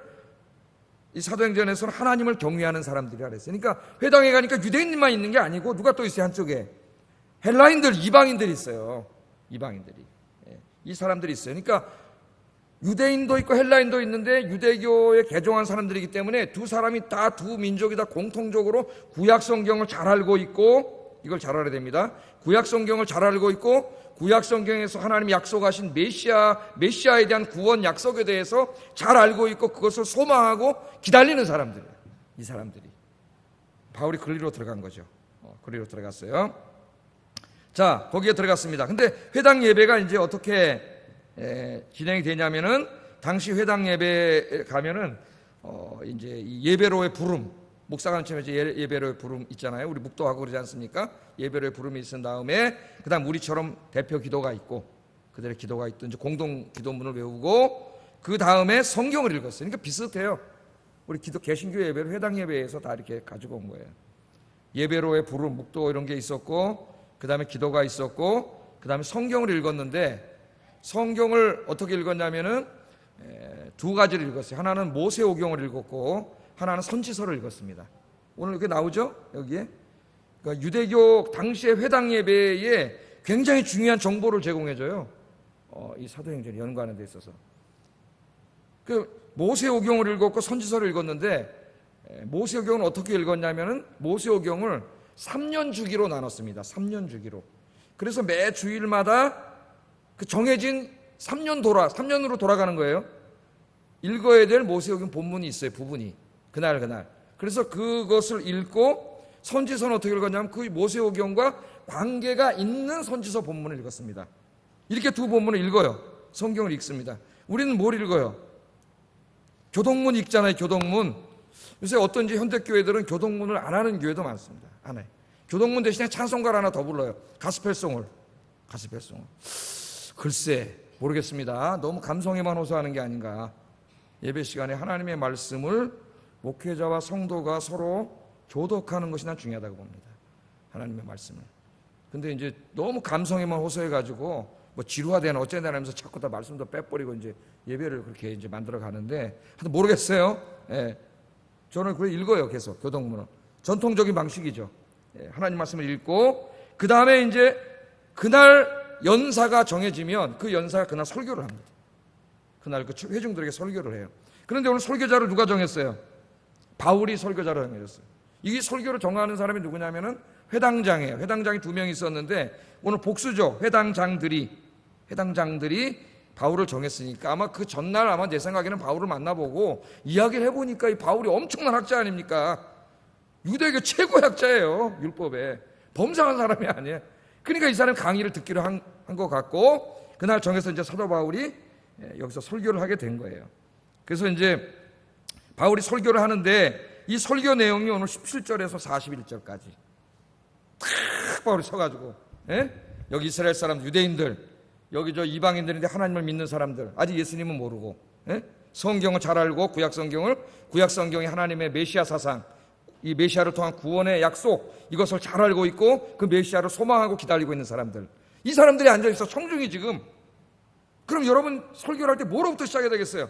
이 사도행전에서는 하나님을 경외하는 사람들이라 그랬어요. 그러니까 회당에 가니까 유대인만 있는 게 아니고 누가 또 있어요? 한쪽에 헬라인들, 이방인들이 있어요. 이방인들이. 이 사람들이 있어요. 그러니까 유대인도 있고 헬라인도 있는데 유대교에 개종한 사람들이기 때문에 두 사람이 다, 두 민족이 다 공통적으로 구약 성경을 잘 알고 있고, 이걸 잘 알아야 됩니다. 구약 성경을 잘 알고 있고 구약 성경에서 하나님이 약속하신 메시아에 대한 구원 약속에 대해서 잘 알고 있고 그것을 소망하고 기다리는 사람들이에요. 이 사람들이 바울이 그리로 들어간 거죠. 그리로 들어갔어요. 자, 거기에 들어갔습니다. 근데 회당 예배가 이제 어떻게 진행이 되냐면은, 당시 회당 예배에 가면은 이제 이 예배로의 부름, 목사가 처음에 예배로의 부름 있잖아요. 우리 묵도하고 그러지 않습니까? 예배로의 부름이 있은 다음에 그다음 우리처럼 대표 기도가 있고 그들의 기도가 있든지 공동 기도문을 외우고 그 다음에 성경을 읽었어요. 그러니까 비슷해요. 우리 개신교 예배를 회당 예배에서 다 이렇게 가지고 온 거예요. 예배로의 부름, 묵도 이런 게 있었고 그 다음에 기도가 있었고 그 다음에 성경을 읽었는데, 성경을 어떻게 읽었냐면은 두 가지를 읽었어요. 하나는 모세오경을 읽었고 하나는 선지서를 읽었습니다. 오늘 이렇게 나오죠? 여기에. 그러니까 유대교 당시의 회당 예배에 굉장히 중요한 정보를 제공해줘요. 이 사도행전에 연구하는 데 있어서. 그 모세오경을 읽었고 선지서를 읽었는데, 모세오경은 어떻게 읽었냐면은 모세오경을 3년 주기로 나눴습니다. 3년 주기로. 그래서 매 주일마다 그 정해진 3년으로 돌아가는 거예요. 읽어야 될 모세오경 본문이 있어요. 부분이. 그날. 그래서 그것을 읽고, 선지서는 어떻게 읽었냐면 그 모세오경과 관계가 있는 선지서 본문을 읽었습니다. 이렇게 두 본문을 읽어요. 성경을 읽습니다. 우리는 뭘 읽어요? 교동문 읽잖아요. 교동문. 요새 어떤지 현대교회들은 교동문을 안 하는 교회도 많습니다. 안 해요. 교동문 대신에 찬송가를 하나 더 불러요. 가스펠송을. 글쎄 모르겠습니다. 너무 감성에만 호소하는 게 아닌가. 예배 시간에 하나님의 말씀을 목회자와 성도가 서로 교독하는 것이 난 중요하다고 봅니다. 하나님의 말씀을. 근데 이제 너무 감성에만 호소해가지고 뭐 지루하대나 어쩌나 하면서 자꾸 다 말씀도 빼버리고 이제 예배를 그렇게 이제 만들어 가는데, 하여튼 모르겠어요. 저는 그걸 읽어요. 계속 교동문을. 전통적인 방식이죠. 하나님 말씀을 읽고 그 다음에 이제 그날 연사가 정해지면 그 연사가 그날 설교를 합니다. 그날 그 회중들에게 설교를 해요. 그런데 오늘 설교자를 누가 정했어요? 바울이 설교자를 정해졌어요. 이 설교를 정하는 사람이 누구냐면은 회당장이에요. 회당장이 2명 있었는데 오늘 복수죠. 회당장들이 바울을 정했으니까 아마 그 전날 아마 내 생각에는 바울을 만나보고 이야기를 해보니까 이 바울이 엄청난 학자 아닙니까? 유대교 최고의 학자예요. 율법에. 범상한 사람이 아니에요. 그러니까 이 사람 강의를 듣기로 한 것 같고, 그날 정해서 이제 사도 바울이 여기서 설교를 하게 된 거예요. 그래서 이제 바울이 설교를 하는데 이 설교 내용이 오늘 17절에서 41절까지 탁 바울이 서가지고, 여기 이스라엘 사람 유대인들, 여기 저 이방인들인데 하나님을 믿는 사람들, 아직 예수님은 모르고, 성경을 잘 알고 구약 성경이 하나님의 메시아 사상, 이 메시아를 통한 구원의 약속, 이것을 잘 알고 있고 그 메시아를 소망하고 기다리고 있는 사람들, 이 사람들이 앉아있어 청중이 지금. 그럼 여러분 설교를 할 때 뭐로부터 시작해야 되겠어요?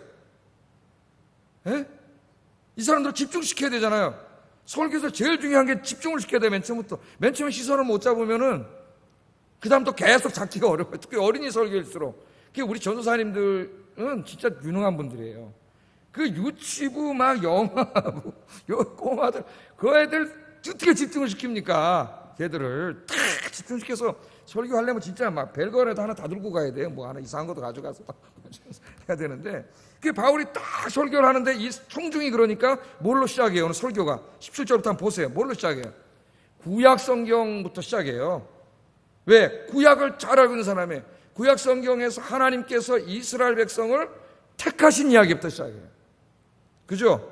이 사람들을 집중시켜야 되잖아요. 설교에서 제일 중요한 게 집중을 시켜야 돼. 맨 처음에 시선을 못 잡으면은 그 다음 또 계속 잡기가 어려워요. 특히 어린이 설교일수록. 우리 전도사님들은 진짜 유능한 분들이에요. 그 유치부 막 영어하고 꼬마들, 그 애들 어떻게 집중을 시킵니까? 걔들을 탁 집중시켜서 설교하려면 진짜 막 별거라도 하나 다 들고 가야 돼요. 뭐 하나 이상한 것도 가져가서 해야 되는데, 그 바울이 딱 설교를 하는데 이 청중이 그러니까 뭘로 시작해요? 오늘 설교가 17절부터 한번 보세요. 뭘로 시작해요? 구약 성경부터 시작해요. 왜? 구약을 잘 알고 있는 사람이 구약 성경에서 하나님께서 이스라엘 백성을 택하신 이야기부터 시작해요. 그죠?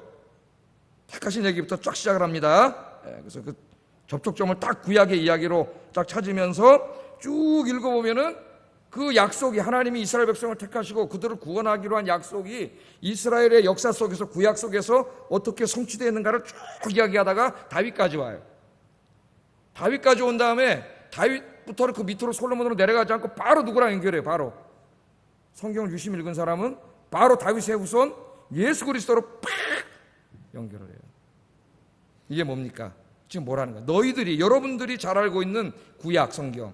택하신 얘기부터 쫙 시작을 합니다. 그래서 그 접촉점을 딱 구약의 이야기로 딱 찾으면서 쭉 읽어보면은 그 약속이, 하나님이 이스라엘 백성을 택하시고 그들을 구원하기로 한 약속이 이스라엘의 역사 속에서, 구약 속에서 어떻게 성취되어 있는가를 쭉 이야기하다가 다윗까지 와요. 다윗까지 온 다음에 다윗부터 그 밑으로 솔로몬으로 내려가지 않고 바로 누구랑 연결해요? 바로 성경을 유심히 읽은 사람은 바로 다윗의 후손 예수 그리스도로 팍 연결을 해요. 이게 뭡니까? 지금 뭐라는 거야? 너희들이, 여러분들이 잘 알고 있는 구약 성경,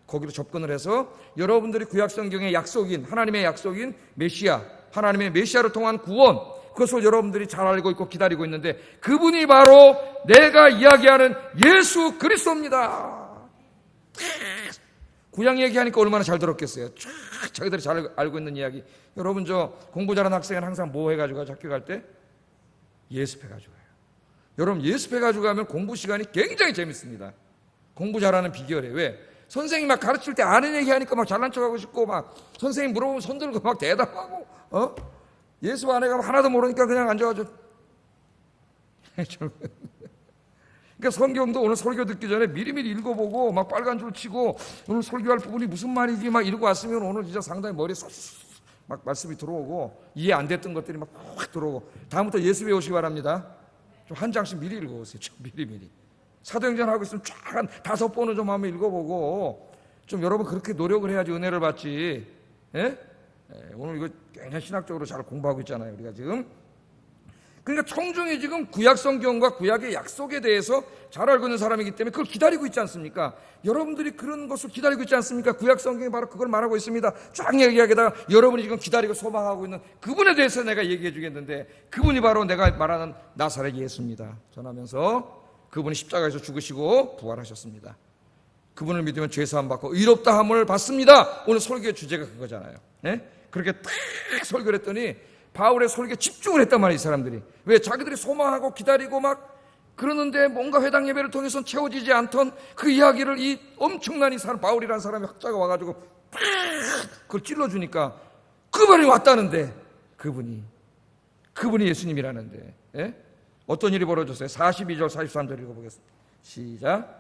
거기로 접근을 해서 여러분들이 구약 성경의 약속인, 하나님의 약속인 메시아, 하나님의 메시아를 통한 구원, 그것을 여러분들이 잘 알고 있고 기다리고 있는데 그분이 바로 내가 이야기하는 예수 그리스도입니다. 구약 얘기하니까 얼마나 잘 들었겠어요. 쫙 자기들이 잘 알고 있는 이야기. 여러분, 저 공부 잘하는 학생은 항상 뭐 해가지고 학교 갈 때? 예습해가지고 가요. 여러분, 예습해가지고 가면 공부 시간이 굉장히 재밌습니다. 공부 잘하는 비결이에요. 왜? 선생님 막 가르칠 때 아는 얘기하니까 막 잘난 척하고 싶고, 막 선생님 물어보면 손 들고 막 대답하고, 예습 안 해가면 하나도 모르니까 그냥 앉아가지고. 그러니까 성경도 오늘 설교 듣기 전에 미리미리 읽어보고 막 빨간 줄 치고 오늘 설교할 부분이 무슨 말이지 막 이러고 왔으면 오늘 진짜 상당히 머리에 막 말씀이 들어오고 이해 안 됐던 것들이 막 확 들어오고, 다음부터 예수 배우시기 바랍니다. 좀 한 장씩 미리 읽어보세요. 좀 미리미리. 사도행전 하고 있으면 쫙 한 5번은 좀 한번 읽어보고, 좀 여러분 그렇게 노력을 해야지 은혜를 받지. 예? 오늘 이거 굉장히 신학적으로 잘 공부하고 있잖아요, 우리가 지금. 그러니까 청중이 지금 구약 성경과 구약의 약속에 대해서 잘 알고 있는 사람이기 때문에 그걸 기다리고 있지 않습니까? 여러분들이 그런 것을 기다리고 있지 않습니까? 구약 성경이 바로 그걸 말하고 있습니다. 쫙 얘기하다가 여러분이 지금 기다리고 소망하고 있는 그분에 대해서 내가 얘기해 주겠는데, 그분이 바로 내가 말하는 나사렛 예수입니다. 전하면서 그분이 십자가에서 죽으시고 부활하셨습니다. 그분을 믿으면 죄사함 받고 의롭다함을 받습니다. 오늘 설교의 주제가 그거잖아요. 네? 그렇게 딱 설교를 했더니 바울의 설교에 집중을 했단 말이에요, 이 사람들이. 왜? 자기들이 소망하고 기다리고 막 그러는데 뭔가 회당 예배를 통해서는 채워지지 않던 그 이야기를 이 엄청난 이 사람, 바울이라는 사람이 학자가 와가지고 팍 그걸 찔러주니까 그분이 왔다는데, 그분이 예수님이라는데. 예? 어떤 일이 벌어졌어요? 42절 43절 읽어보겠습니다. 시작.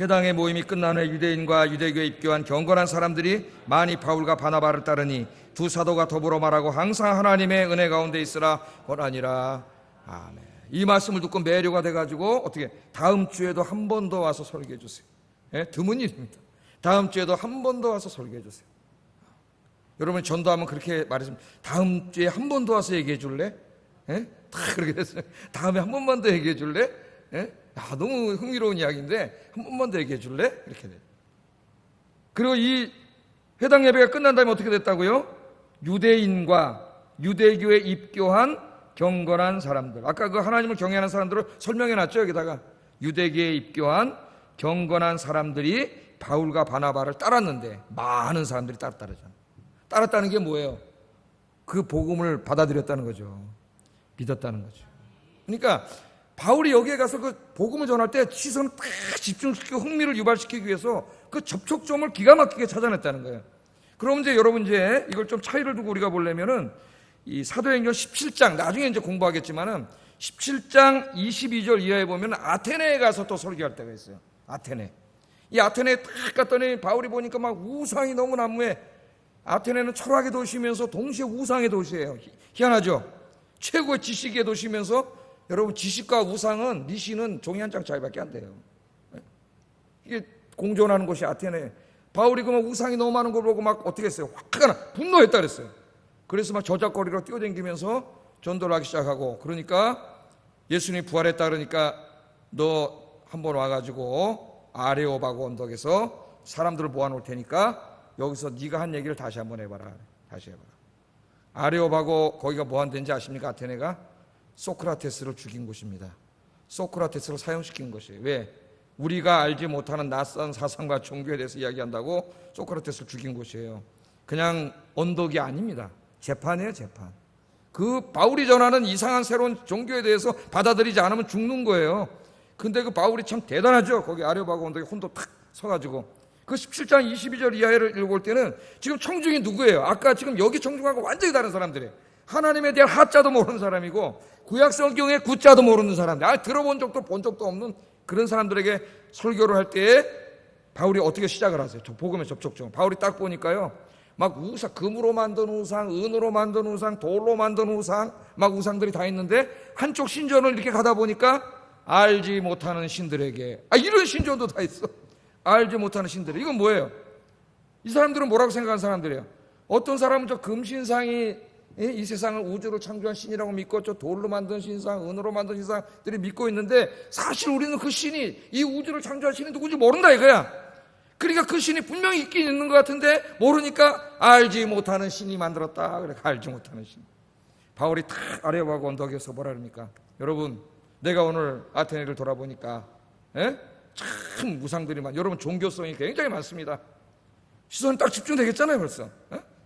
회당의 모임이 끝난 후에 유대인과 유대교에 입교한 경건한 사람들이 많이 바울과 바나바를 따르니 두 사도가 더불어 말하고 항상 하나님의 은혜 가운데 있으라 원하니라. 아멘. 이 말씀을 듣고 매료가 돼가지고 어떻게 다음 주에도 한 번 더 와서 설교해 주세요. 예? 드문 일입니다. 다음 주에도 한 번 더 와서 설교해 주세요. 여러분 전도하면 그렇게 말했습니다. 다음 주에 한 번 더 와서 얘기해 줄래? 예? 다 그렇게 됐어요. 다음에 한 번만 더 얘기해 줄래? 예? 야, 너무 흥미로운 이야기인데 한 번만 더 얘기해 줄래? 이렇게 돼. 그리고 이 회당 예배가 끝난 다음에 어떻게 됐다고요? 유대인과 유대교에 입교한 경건한 사람들, 아까 그 하나님을 경외하는 사람들을 설명해 놨죠. 여기다가 유대교에 입교한 경건한 사람들이 바울과 바나바를 따랐는데 많은 사람들이 따랐잖아요. 따랐다는 게 뭐예요? 그 복음을 받아들였다는 거죠. 믿었다는 거죠. 그러니까 바울이 여기에 가서 그 복음을 전할 때 시선을 딱 집중시키고 흥미를 유발시키기 위해서 그 접촉점을 기가 막히게 찾아냈다는 거예요. 그럼 이제 여러분 이제 이걸 좀 차이를 두고 우리가 보려면은 이 사도행전 17장, 나중에 이제 공부하겠지만은 17장 22절 이하에 보면 아테네에 가서 또 설교할 때가 있어요. 아테네. 이 아테네에 딱 갔더니 바울이 보니까 막 우상이 너무 난무해. 아테네는 철학의 도시면서 동시에 우상의 도시예요. 희한하죠? 최고의 지식의 도시면서 여러분 지식과 우상은 니시는 종이 한 장 차이밖에 안 돼요. 이게 공존하는 곳이 아테네. 바울이 그만 우상이 너무 많은 걸 보고 막 어떻게 했어요? 화가 나 분노했다 그랬어요. 그래서 막 저작거리로 뛰어다니면서 전도를 하기 시작하고, 그러니까 예수님이 부활했다 그러니까 너 한번 와가지고 아레오바고 언덕에서 사람들을 모아놓을 테니까 여기서 네가 한 얘기를 다시 한번 해봐라. 다시 해봐라. 아레오바고 거기가 뭐 한 데인지 아십니까? 아테네가 소크라테스를 죽인 곳입니다. 소크라테스를 사형시킨 것이에요. 왜? 우리가 알지 못하는 낯선 사상과 종교에 대해서 이야기한다고 소크라테스를 죽인 곳이에요. 그냥 언덕이 아닙니다. 재판이에요, 재판. 그 바울이 전하는 이상한 새로운 종교에 대해서 받아들이지 않으면 죽는 거예요. 근데 그 바울이 참 대단하죠. 거기 아레오바고 언덕에 혼도 탁 서가지고 그 17장 22절 이하를 읽어볼 때는 지금 청중이 누구예요? 아까 지금 여기 청중하고 완전히 다른 사람들이에요. 하나님에 대한 하자도 모르는 사람이고 구약 성경의 구자도 모르는 사람들, 들어본 적도 본 적도 없는 그런 사람들에게 설교를 할 때에 바울이 어떻게 시작을 하세요? 복음의 접촉점. 바울이 딱 보니까요, 막 우상, 금으로 만든 우상, 은으로 만든 우상, 돌로 만든 우상, 막 우상들이 다 있는데 한쪽 신전을 이렇게 가다 보니까 알지 못하는 신들에게, 이런 신전도 다 있어. 알지 못하는 신들. 이건 뭐예요? 이 사람들은 뭐라고 생각하는 사람들이에요? 어떤 사람은 저 금신상이 이 세상을 우주로 창조한 신이라고 믿고 저 돌로 만든 신상, 은으로 만든 신상들이 믿고 있는데 사실 우리는 그 신이 이 우주를 창조한 신이 누군지 모른다 이거야. 그러니까 그 신이 분명히 있긴 있는 것 같은데 모르니까 알지 못하는 신이 만들었다. 그래, 알지 못하는 신. 바울이 탁 아레오아고 언덕에서 뭐라 그럽니까? 여러분, 내가 오늘 아테네를 돌아보니까 참 우상들이 여러분 종교성이 굉장히 많습니다. 시선이 딱 집중되겠잖아요 벌써.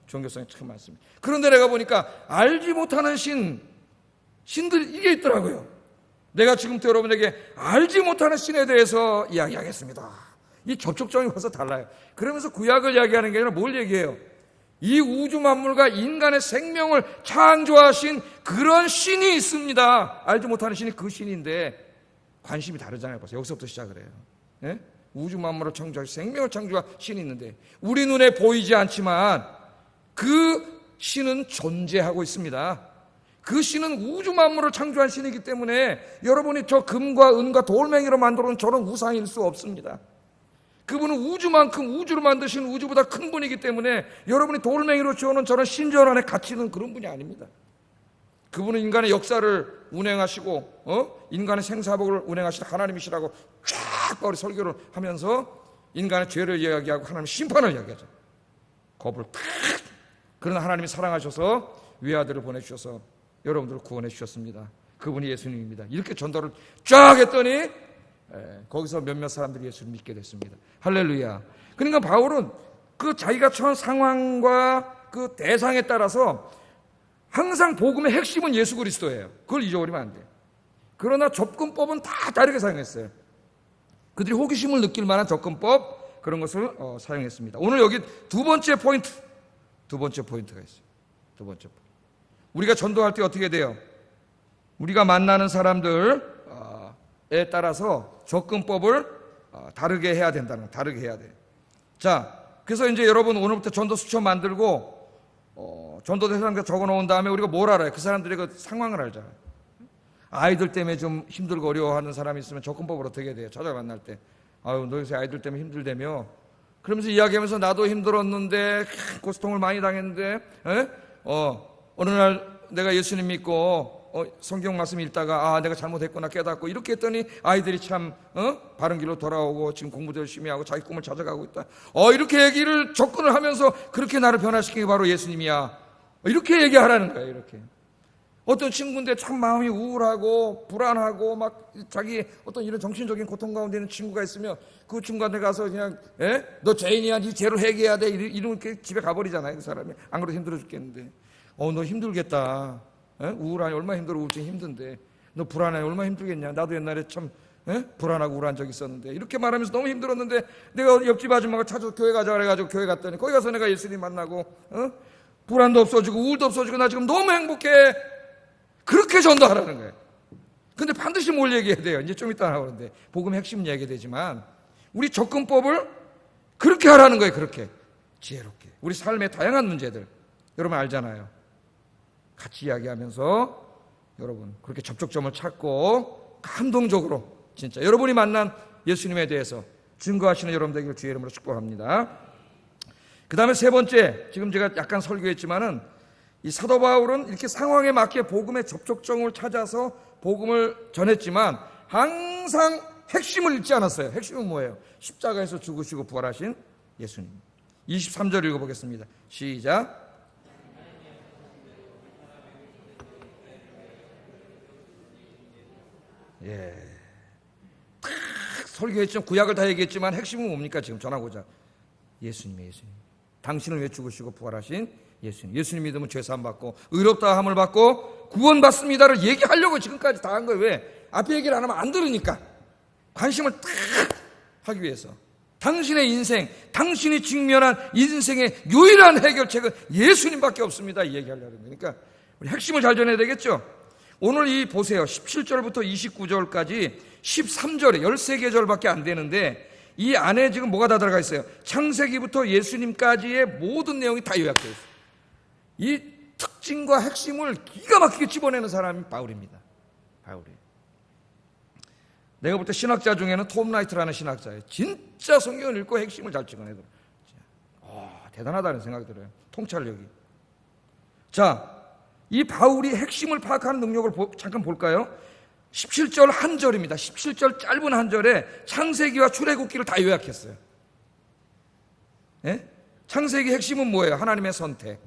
종교성이 참 많습니다. 그런데 내가 보니까 알지 못하는 신들 이게 있더라고요. 내가 지금부터 여러분에게 알지 못하는 신에 대해서 이야기하겠습니다. 이 접촉점이 벌써 달라요. 그러면서 구약을 이야기하는 게 아니라 뭘 얘기해요? 이 우주 만물과 인간의 생명을 창조하신 그런 신이 있습니다. 알지 못하는 신이 그 신인데 관심이 다르잖아요. 벌써 여기서부터 시작을 해요. 우주 만물을 창조하신 생명을 창조한 신이 있는데 우리 눈에 보이지 않지만 그 신은 존재하고 있습니다. 그 신은 우주 만물을 창조한 신이기 때문에 여러분이 저 금과 은과 돌멩이로 만들어 놓은 저런 우상일 수 없습니다. 그분은 우주만큼 우주로 만드신 우주보다 큰 분이기 때문에 여러분이 돌멩이로 지어놓은 저런 신전 안에 갇히는 그런 분이 아닙니다. 그분은 인간의 역사를 운행하시고 인간의 생사복을 운행하시는 하나님이시라고 쫙 바울이 설교를 하면서 인간의 죄를 이야기하고 하나님의 심판을 이야기하죠. 겁을 탁. 그러나 하나님이 사랑하셔서 외아들을 보내주셔서 여러분들을 구원해 주셨습니다. 그분이 예수님입니다. 이렇게 전도를 쫙 했더니 거기서 몇몇 사람들이 예수를 믿게 됐습니다. 할렐루야. 그러니까 바울은 그 자기가 처한 상황과 그 대상에 따라서 항상 복음의 핵심은 예수 그리스도예요. 그걸 잊어버리면 안 돼요. 그러나 접근법은 다 다르게 사용했어요. 그들이 호기심을 느낄 만한 접근법 그런 것을 사용했습니다. 오늘 여기 두 번째 포인트가 있어요. 두 번째 포인트. 우리가 전도할 때 어떻게 돼요? 우리가 만나는 사람들에 따라서 접근법을 다르게 해야 된다는 거, 다르게 해야 돼요. 자, 그래서 이제 여러분 오늘부터 전도 수첩 만들고 전도 대상자 적어 놓은 다음에 우리가 뭘 알아요? 그 사람들의 그 상황을 알잖아요. 아이들 때문에 좀 힘들고 어려워하는 사람이 있으면 접근법을 어떻게 해야 돼요? 찾아 만날 때. 아유, 너 요새 아이들 때문에 힘들다며. 그러면서 이야기하면서 나도 힘들었는데 고통을 많이 당했는데 어느 날 내가 예수님 믿고 성경 말씀 읽다가 내가 잘못했구나 깨닫고 이렇게 했더니 아이들이 참 바른 길로 돌아오고 지금 공부도 열심히 하고 자기 꿈을 찾아가고 있다. 이렇게 얘기를 접근을 하면서 그렇게 나를 변화시킨 게 바로 예수님이야. 이렇게 얘기하라는 거예요. 이렇게. 어떤 친구인데 참 마음이 우울하고 불안하고 막 자기 어떤 이런 정신적인 고통 가운데 있는 친구가 있으면 그 친구한테 가서 그냥 너 죄인이야, 네 죄를 회개해야 돼 이렇게 집에 가버리잖아요. 그 사람이 안 그래도 힘들어 죽겠는데 너 힘들겠다. 우울하니 얼마나 힘들어. 우울증 힘든데 너 불안해 얼마나 힘들겠냐. 나도 옛날에 참 불안하고 우울한 적이 있었는데 이렇게 말하면서 너무 힘들었는데 내가 옆집 아줌마가 찾아서 교회 가자 그래가지고 교회 갔더니 거기 가서 내가 예수님 만나고 불안도 없어지고 우울도 없어지고 나 지금 너무 행복해. 그렇게 전도하라는 거예요. 근데 반드시 뭘 얘기해야 돼요? 이제 좀 이따 나오는데 복음의 핵심 얘기되지만 우리 접근법을 그렇게 하라는 거예요. 그렇게 지혜롭게 우리 삶의 다양한 문제들 여러분 알잖아요. 같이 이야기하면서 여러분 그렇게 접촉점을 찾고 감동적으로 진짜 여러분이 만난 예수님에 대해서 증거하시는 여러분 되기를 주의 이름으로 축복합니다. 그 다음에 세 번째, 지금 제가 약간 설교했지만은 이 사도 바울은 이렇게 상황에 맞게 복음의 접촉점을 찾아서 복음을 전했지만 항상 핵심을 잃지 않았어요. 핵심은 뭐예요? 십자가에서 죽으시고 부활하신 예수님. 23절 읽어보겠습니다. 시작. 설교했지만 구약을 다 얘기했지만 핵심은 뭡니까? 지금 전하고자 예수님이에요. 예수님. 당신을 왜 죽으시고 부활하신 예수님. 예수님 믿으면 죄사함 받고 의롭다 함을 받고 구원받습니다를 얘기하려고 지금까지 다 한 거예요. 왜? 앞에 얘기를 안 하면 안 들으니까. 관심을 딱 하기 위해서. 당신의 인생, 당신이 직면한 인생의 유일한 해결책은 예수님밖에 없습니다. 이 얘기하려는 거니까 우리 핵심을 잘 전해야 되겠죠. 오늘 이 보세요. 17절부터 29절까지 13절에 13계절밖에 안 되는데 이 안에 지금 뭐가 다 들어가 있어요? 창세기부터 예수님까지의 모든 내용이 다 요약되어 있어요. 이 특징과 핵심을 기가 막히게 집어내는 사람이 바울입니다. 바울이. 내가 볼 때 신학자 중에는 톰 라이트라는 신학자예요. 진짜 성경을 읽고 핵심을 잘 찍어내더라고요. 대단하다는 생각이 들어요. 통찰력이. 자, 이 바울이 핵심을 파악하는 능력을 잠깐 볼까요? 17절 한 절입니다. 17절 짧은 한 절에 창세기와 출애굽기를 다 요약했어요. 예? 창세기 핵심은 뭐예요? 하나님의 선택.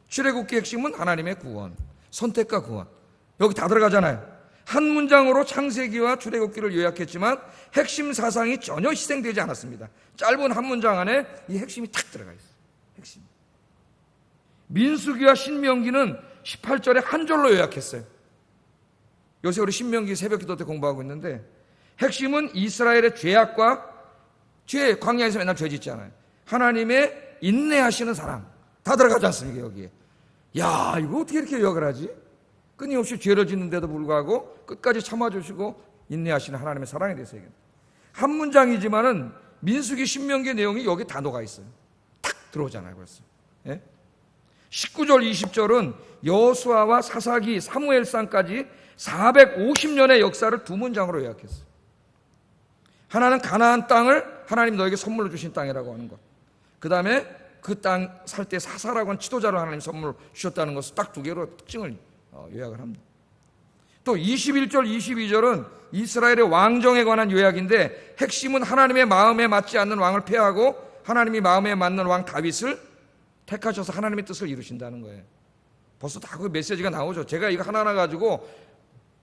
출애굽기 핵심은 하나님의 구원. 선택과 구원. 여기 다 들어가잖아요. 한 문장으로 창세기와 출애굽기를 요약했지만 핵심 사상이 전혀 희생되지 않았습니다. 짧은 한 문장 안에 이 핵심이 탁 들어가 있어요. 핵심. 민수기와 신명기는 18절에 한 절로 요약했어요. 요새 우리 신명기 새벽기도 때 공부하고 있는데 핵심은 이스라엘의 죄악과 광야에서 맨날 죄 짓잖아요. 하나님의 인내하시는 사랑. 다 들어가지 않습니까, 여기에. 야, 이거 어떻게 이렇게 요약을 하지? 끊임없이 죄를 짓는데도 불구하고 끝까지 참아주시고 인내하시는 하나님의 사랑에 대해서 얘기합니다. 한 문장이지만은 민수기 신명기 내용이 여기 다 녹아 있어요. 탁 들어오잖아요, 벌써. 예? 19절 20절은 여호수아와 사사기 사무엘상까지 450년의 역사를 두 문장으로 요약했어요. 하나는 가나안 땅을 하나님 너에게 선물로 주신 땅이라고 하는 것. 그 다음에 그 땅 살 때 사사라고 하는 지도자를 하나님 선물로 주셨다는 것을 딱 두 개로 특징을 요약을 합니다. 또 21절 22절은 이스라엘의 왕정에 관한 요약인데 핵심은 하나님의 마음에 맞지 않는 왕을 폐하고 하나님이 마음에 맞는 왕 다윗을 택하셔서 하나님의 뜻을 이루신다는 거예요. 벌써 다 그 메시지가 나오죠. 제가 이거 하나하나 가지고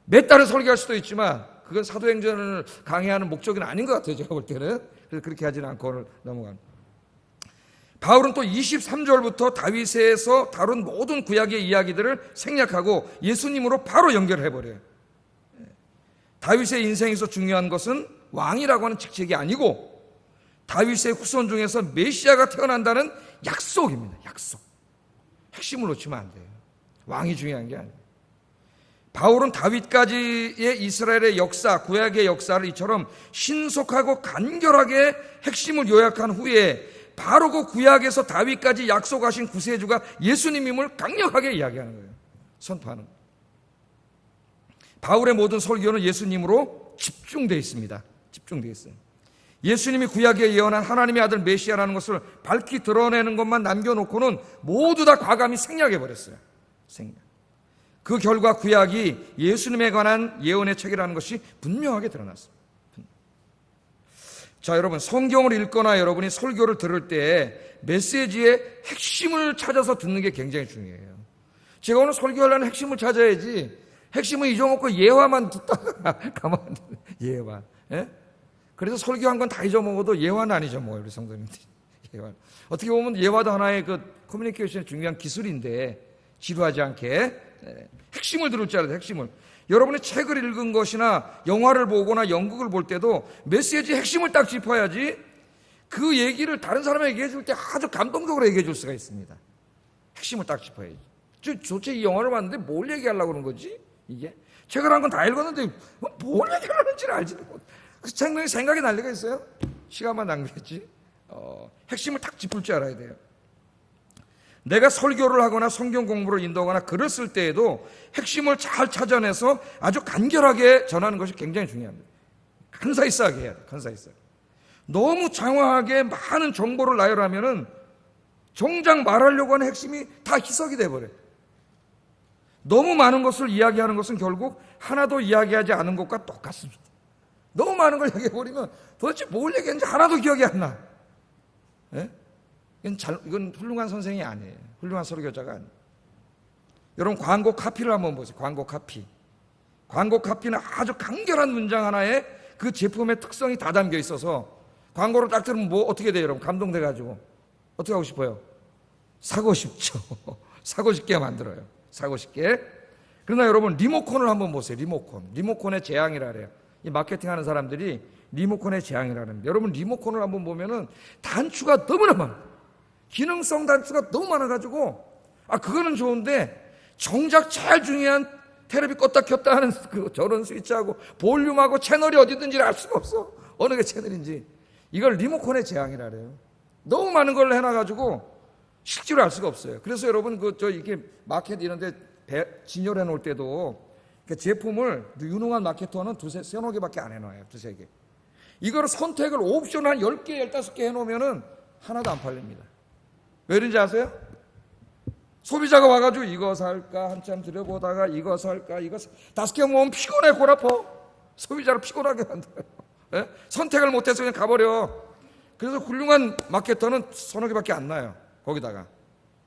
몇 달을 설교할 수도 있지만 그건 사도행전을 강의하는 목적은 아닌 것 같아요. 제가 볼 때는. 그래서 그렇게 하지는 않고 넘어갑니다. 바울은 또 23절부터 다윗에서 다룬 모든 구약의 이야기들을 생략하고 예수님으로 바로 연결해버려요. 다윗의 인생에서 중요한 것은 왕이라고 하는 직책이 아니고 다윗의 후손 중에서 메시아가 태어난다는 약속입니다. 약속. 핵심을 놓치면 안 돼요. 왕이 중요한 게 아니에요. 바울은 다윗까지의 이스라엘의 역사, 구약의 역사를 이처럼 신속하고 간결하게 핵심을 요약한 후에 바로 그 구약에서 다윗까지 약속하신 구세주가 예수님임을 강력하게 이야기하는 거예요. 선포하는 거예요. 바울의 모든 설교는 예수님으로 집중되어 있습니다. 집중되어 있어요. 예수님이 구약에 예언한 하나님의 아들 메시아라는 것을 밝히 드러내는 것만 남겨놓고는 모두 다 과감히 생략해버렸어요. 생략. 그 결과 구약이 예수님에 관한 예언의 책이라는 것이 분명하게 드러났습니다. 자, 여러분, 성경을 읽거나 여러분이 설교를 들을 때 메시지의 핵심을 찾아서 듣는 게 굉장히 중요해요. 제가 오늘 설교하려는 핵심을 찾아야지 핵심은 잊어먹고 예화만 듣다가 가만히 예화. 예? 그래서 설교한 건 다 잊어먹어도 예화는 안 잊어먹어요, 우리 성도님들이. 예화. 어떻게 보면 예화도 하나의 그 커뮤니케이션의 중요한 기술인데 지루하지 않게 핵심을 들을 줄 알아요. 핵심을. 여러분이 책을 읽은 것이나 영화를 보거나 연극을 볼 때도 메시지 핵심을 딱 짚어야지 그 얘기를 다른 사람에게 얘기해 줄 때 아주 감동적으로 얘기해 줄 수가 있습니다. 핵심을 딱 짚어야지. 도대체 이 영화를 봤는데 뭘 얘기하려고 그러는 거지? 이게? 책을 한 건 다 읽었는데 뭘 얘기하려는지를 알지도 못해. 그래서 생각이 날 리가 있어요? 시간만 낭비했지. 핵심을 딱 짚을 줄 알아야 돼요. 내가 설교를 하거나 성경 공부를 인도하거나 글을 쓸 때에도 핵심을 잘 찾아내서 아주 간결하게 전하는 것이 굉장히 중요합니다. 간사이스하게 해야 돼요. 간사이스하게. 너무 장황하게 많은 정보를 나열하면은 정작 말하려고 하는 핵심이 다 희석이 돼버려요. 너무 많은 것을 이야기하는 것은 결국 하나도 이야기하지 않은 것과 똑같습니다. 너무 많은 걸 얘기해버리면 도대체 뭘 얘기했는지 하나도 기억이 안 나. 예? 이건 훌륭한 선생이 아니에요. 훌륭한 설교자가 아니에요. 여러분, 광고 카피를 한번 보세요. 광고 카피. 광고 카피는 아주 간결한 문장 하나에 그 제품의 특성이 다 담겨 있어서 광고를 딱 들으면 뭐 어떻게 돼요, 여러분? 감동돼가지고 어떻게 하고 싶어요? 사고 싶죠. 사고 싶게 만들어요. 사고 싶게. 그러나 여러분, 리모컨을 한번 보세요. 리모컨의 재앙이라 그래요. 이 마케팅하는 사람들이 리모컨의 재앙이라는 겁니다. 여러분, 리모컨을 한번 보면은 단추가 너무나 많아요. 기능성 단추가 너무 많아가지고 그거는 좋은데 정작 제일 중요한 테레비 껐다 켰다 하는 그 저런 스위치하고 볼륨하고 채널이 어디든지 알 수가 없어. 어느 게 채널인지. 이걸 리모컨의 재앙이라 그래요. 너무 많은 걸 해놔가지고 실제로 알 수가 없어요. 그래서 여러분 이게 마켓 이런데 진열해 놓을 때도 그 제품을 유능한 마케터는 세노 개밖에 안 해놔요. 두세 개. 이거를 선택을 옵션 한 10개, 15개 해놓으면은 하나도 안 팔립니다. 왜 그런지 아세요? 소비자가 와가지고 이거 살까 한참 들여보다가 이거 살까 이거 5개 모으면 피곤해, 골 아파. 소비자를 피곤하게 만들어요. 예? 선택을 못해서 그냥 가버려. 그래서 훌륭한 마케터는 서너 개밖에 안 나요, 거기다가.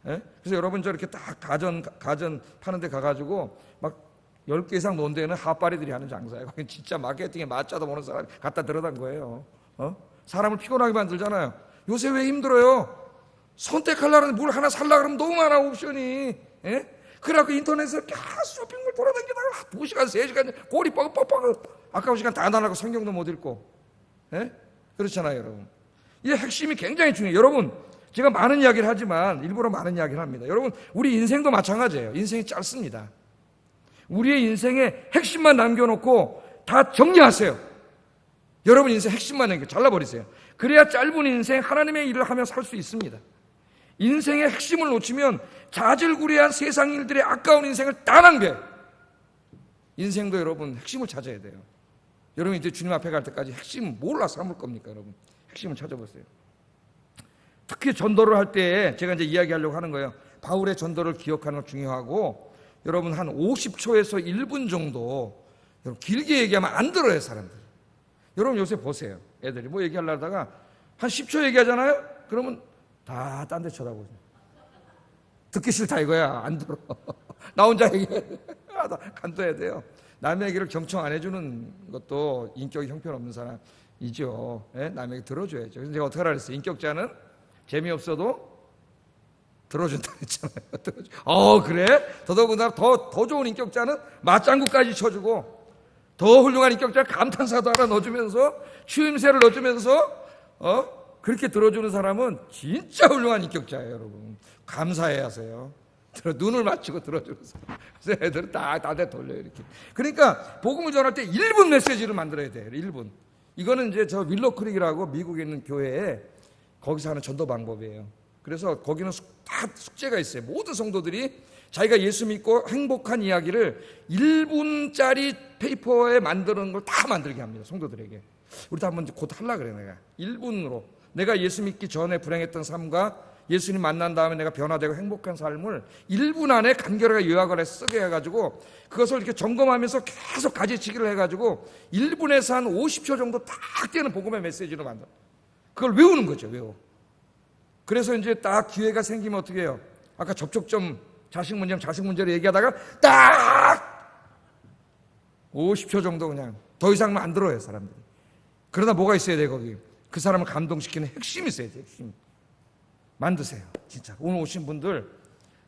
예? 그래서 여러분 저렇게 딱 가전 파는 데 가가지고 막 10개 이상 놓은 데는 핫바리들이 하는 장사예요. 거기 진짜 마케팅에 맞자도 모르는 사람이 갖다 들어간 거예요. 사람을 피곤하게 만들잖아요. 요새 왜 힘들어요? 선택하려면 뭘 하나 살라 그러면 너무 많아, 옵션이. 예? 그래갖고 인터넷에서 계속 쇼핑몰 돌아다니다가 2시간, 3시간 골이 뻑뻑뻑 아까운 시간 다 안 하고 성경도 못 읽고. 예? 그렇잖아요, 여러분. 이 핵심이 굉장히 중요해요. 여러분, 제가 많은 이야기를 하지만 일부러 많은 이야기를 합니다. 여러분, 우리 인생도 마찬가지예요. 인생이 짧습니다. 우리의 인생에 핵심만 남겨놓고 다 정리하세요. 여러분 인생 핵심만 잘라버리세요. 그래야 짧은 인생 하나님의 일을 하며 살 수 있습니다. 인생의 핵심을 놓치면 자질구레한 세상 일들의 아까운 인생을 다 낭비해요. 인생도 여러분 핵심을 찾아야 돼요. 여러분 이제 주님 앞에 갈 때까지 핵심 뭘로 삼을 겁니까? 여러분 핵심을 찾아보세요. 특히 전도를 할 때 제가 이제 이야기하려고 하는 거예요. 바울의 전도를 기억하는 거 중요하고, 여러분 한 50초에서 1분 정도 여러분 길게 얘기하면 안 들어요, 사람들. 여러분 요새 보세요. 애들이 뭐 얘기하려다가 한 10초 얘기하잖아요? 그러면 다 딴 데 쳐다보세요. 듣기 싫다 이거야. 안 들어. 나 혼자 얘기해. 간도해야 돼요. 남의 얘기를 경청 안 해주는 것도 인격이 형편없는 사람이죠. 예? 남의 얘기 들어줘야죠. 그래서 제가 어떻게 하라 그랬어요? 인격자는 재미없어도 들어준다 했잖아요. 그래? 더더군다나 더 좋은 인격자는 맞장구까지 쳐주고, 더 훌륭한 인격자는 감탄사도 하나 넣어주면서, 추임새를 넣어주면서 그렇게 들어주는 사람은 진짜 훌륭한 인격자예요, 여러분. 감사해야 하세요. 눈을 맞추고 들어주는 사람. 그래서 애들은 다 돌려요, 이렇게. 그러니까 복음을 전할 때 1분 메시지를 만들어야 돼요. 1분. 이거는 이제 저 윌로크릭이라고 미국에 있는 교회에 거기서 하는 전도 방법이에요. 그래서 거기는 다 숙제가 있어요. 모든 성도들이 자기가 예수 믿고 행복한 이야기를 1분짜리 페이퍼에 만드는 걸 다 만들게 합니다, 성도들에게. 우리도 한번 곧 하려고 그래. 내가 1분으로 내가 예수 믿기 전에 불행했던 삶과 예수님 만난 다음에 내가 변화되고 행복한 삶을 1분 안에 간결하게 요약을 해서 쓰게 해가지고 그것을 이렇게 점검하면서 계속 가지치기를 해가지고 1분에서 한 50초 정도 딱 되는 복음의 메시지로 만들어. 그걸 외우는 거죠, 외워. 그래서 이제 딱 기회가 생기면 어떻게 해요? 아까 접촉점 자식 문제를 얘기하다가 딱 50초 정도 그냥 더 이상만 안 들어요, 사람들이. 그러나 뭐가 있어야 돼, 거기. 그 사람을 감동시키는 핵심이 있어야 돼, 핵심. 만드세요, 진짜. 오늘 오신 분들